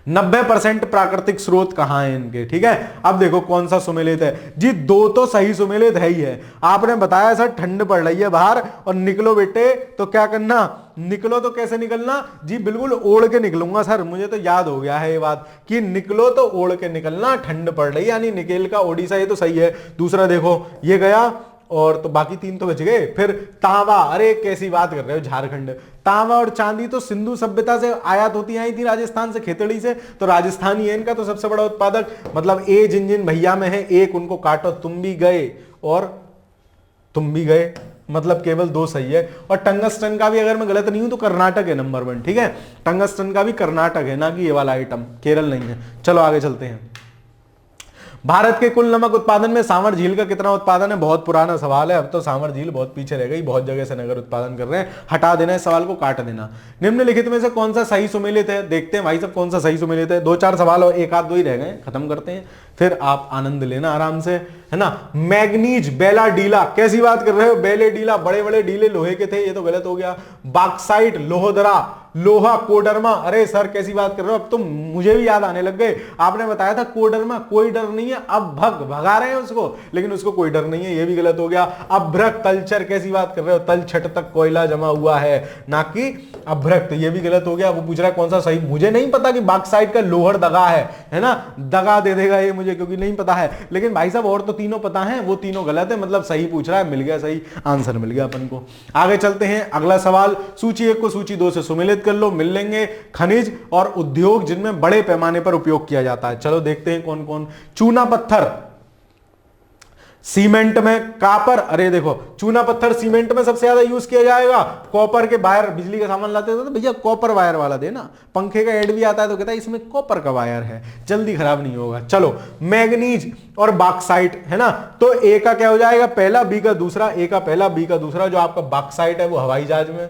90% प्राकृतिक स्रोत कहां है इनके, ठीक है। अब देखो कौन सा सुमेलित है जी, 2 तो सही सुमेलित है ही है। आपने बताया सर ठंड पड़ रही है बाहर और निकलो बेटे, तो क्या करना, निकलो तो कैसे निकलना जी, बिल्कुल ओढ़ के निकलूंगा सर, मुझे तो याद हो गया है ये बात कि निकलो तो ओढ़ के निकलना, ठंड पड़ रही, यानी निकेल का ओडिशा, ये तो सही है। दूसरा देखो ये गया, और तो बाकी 3 तो बच गए। फिर तांबा, अरे कैसी बात कर रहे हो, झारखंड। तांबा और चांदी तो सिंधु सभ्यता से आयात होती आई थी राजस्थान से, खेतड़ी से, तो राजस्थानी है इनका तो सबसे बड़ा उत्पादक। मतलब ए जिन जिन भैया में है, एक उनको काटो, तुम भी गए और तुम भी गए, मतलब केवल 2 सही है। और टंगस्टन का भी अगर मैं गलत नहीं हूं तो कर्नाटक है नंबर 1, ठीक है। टंगस्टन का भी कर्नाटक है, ना कि ये वाला आइटम, केरल नहीं है। चलो आगे चलते हैं। भारत के कुल नमक उत्पादन में सांवर झील का कितना उत्पादन है? बहुत पुराना सवाल है, अब तो सांवर झील बहुत पीछे रह गई, बहुत जगह से नगर उत्पादन कर रहे हैं। हटा देना इस सवाल को, काट देना। निम्नलिखित में से कौन सा सही सुमेलित है? देखते हैं भाई साहब कौन सा सही सुमेलित है। 2-4 सवाल और 1-2 ही रह गए, खत्म करते हैं, फिर आप आनंद लेना आराम से, है ना। मैग्नीज बेला डीला, कैसी बात कर रहे हो? बेले डीला, बड़े बड़े डीले लोहे के थे, ये तो गलत हो गया। बॉक्साइट लोहदरा, लोहा कोडरमा, अरे सर कैसी बात कर रहे हो, अब तो मुझे भी याद आने लग गए। आपने बताया था कोडरमा, कोई डर नहीं है, अब भगा रहे हैं उसको, लेकिन उसको कोई डर नहीं है, ये भी गलत हो गया। अभ्रक तलचर, कैसी बात कर रहे हो? तल छठ तक कोयला जमा हुआ है, ना कि अभ्रक, तो ये भी गलत हो गया। वो पूछ रहा है कौन सा सही, मुझे नहीं पता कि बॉक्साइट का लोहर दगा है ना, दगा दे देगा ये मुझे, क्योंकि नहीं पता है। लेकिन भाई साहब और तो तीनों पता है, वो तीनों गलत है, मतलब सही पूछ रहा है, मिल गया सही आंसर, मिल गया अपन को। आगे चलते हैं, अगला सवाल। सूची 1 को सूची 2 से सुमेलित कर लो, मिल लेंगे। खनिज और उद्योग जिनमें बड़े पैमाने पर उपयोग किया जाता है, चलो देखते हैं कौन कौन। चूना पत्थर, सीमेंट में कापर, अरे देखो चूना पत्थर सीमेंट में सबसे ज्यादा यूज किया जाएगा। कॉपर के वायर, बिजली का सामान लाते थे तो भैया कॉपर वायर वाला देना। पंखे का एड भी आता है तो कहता है इसमें कॉपर का वायर है, जल्दी खराब नहीं होगा। चलो मैग्नीज और बॉक्साइट, है ना, तो ए का क्या हो जाएगा? पहला, बी का दूसरा। ए का पहला, बी का दूसरा। जो आपका बॉक्साइट है वो हवाई जहाज में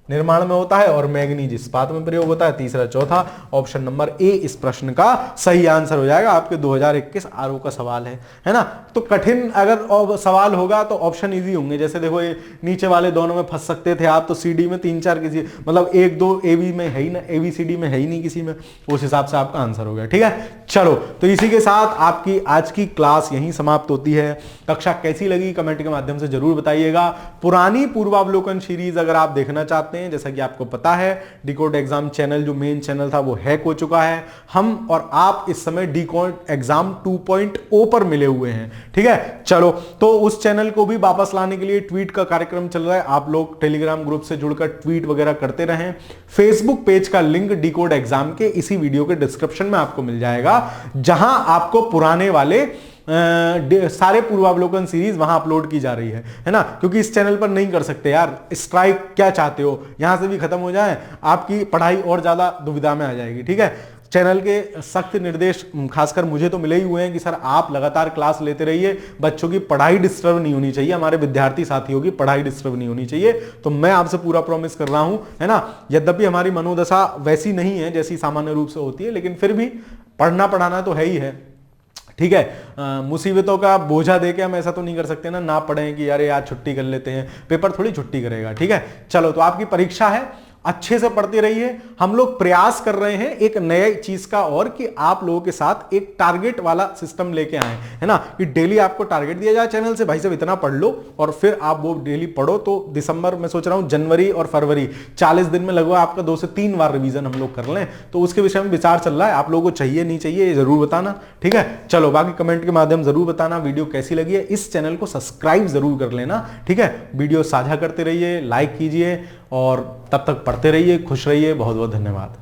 निर्माण में होता है और मैग्नीज इस्पात में प्रयोग होता है। तीसरा, चौथा, ऑप्शन नंबर ए इस प्रश्न का सही आंसर हो जाएगा। आपके 2021 आरओ का सवाल है ना। तो कठिन अगर सवाल होगा तो ऑप्शन इजी होंगे, जैसे देखो ये नीचे वाले दोनों में फंस सकते थे आप, तो सीडी में 3-4 किसी, मतलब 1-2 एबी में है ही ना, एबीसीडी में है ही नहीं किसी में, उस हिसाब से आपका आंसर हो गया, ठीक है। चलो तो इसी के साथ आपकी आज की क्लास यहीं समाप्त होती है। कक्षा कैसी लगी कमेंट के माध्यम से जरूर बताइएगा। पुरानी पूर्वावलोकन सीरीज अगर आप देखना चाहते हैं, जैसा कि आपको पता है डिकोड एग्जाम चैनल जो मेन चैनल था वो हैक हो चुका है। हम और आप इस समय डिकोड एग्जाम 2.0 पर मिले हुए हैं, ठीक है। चलो तो उस चैनल को भी वापस लाने के लिए ट्वीट का कार्यक्रम चल रहा है, आप लोग टेलीग्राम ग्रुप से जुड़कर ट्वीट वगैरह करते रहें। फेसबुक पेज का लिंक डिकोड एग्जाम के इसी वीडियो के डिस्क्रिप्शन में आपको मिल जाएगा, जहां आपको पुराने वाले सारे पूर्वावलोकन सीरीज वहां अपलोड की जा रही है ना। क्योंकि इस चैनल पर नहीं कर सकते यार, स्ट्राइक क्या चाहते हो, यहां से भी खत्म हो जाए, आपकी पढ़ाई और ज्यादा दुविधा में आ जाएगी, ठीक है। चैनल के सख्त निर्देश खासकर मुझे तो मिले ही हुए हैं कि सर आप लगातार क्लास लेते रहिए, बच्चों की पढ़ाई डिस्टर्ब नहीं होनी चाहिए, हमारे विद्यार्थी साथियों की पढ़ाई डिस्टर्ब नहीं होनी चाहिए। तो मैं आपसे पूरा प्रॉमिस कर रहा हूं, है ना। यद्यपि हमारी मनोदशा वैसी नहीं है जैसी सामान्य रूप से होती है, लेकिन फिर भी पढ़ना पढ़ाना तो है ही है, ठीक है। मुसीबतों का बोझा देके हम ऐसा तो नहीं कर सकते ना पढ़ें कि यार आज छुट्टी कर लेते हैं, पेपर थोड़ी छुट्टी करेगा, ठीक है। चलो तो आपकी परीक्षा है, अच्छे से पढ़ते रहिए। हम लोग प्रयास कर रहे हैं एक नई चीज का और, कि आप लोगों के साथ एक टारगेट वाला सिस्टम लेके आए, है ना, कि डेली आपको टारगेट दिया जाए चैनल से, भाई साहब इतना पढ़ लो, और फिर आप वो डेली पढ़ो। तो दिसंबर में सोच रहा हूं, जनवरी और फरवरी 40 दिन में लगभग आपका 2 से 3 बार रिवीजन हम लोग कर लें, तो उसके विषय में विचार चल रहा है। आप लोगों को चाहिए नहीं चाहिए ये जरूर बताना, ठीक है। चलो बाकी कमेंट के माध्यम जरूर बताना वीडियो कैसी लगी है। इस चैनल को सब्सक्राइब जरूर कर लेना, ठीक है। वीडियो साझा करते रहिए, लाइक कीजिए, और तब तक पढ़ते रहिए, खुश रहिए। बहुत बहुत धन्यवाद।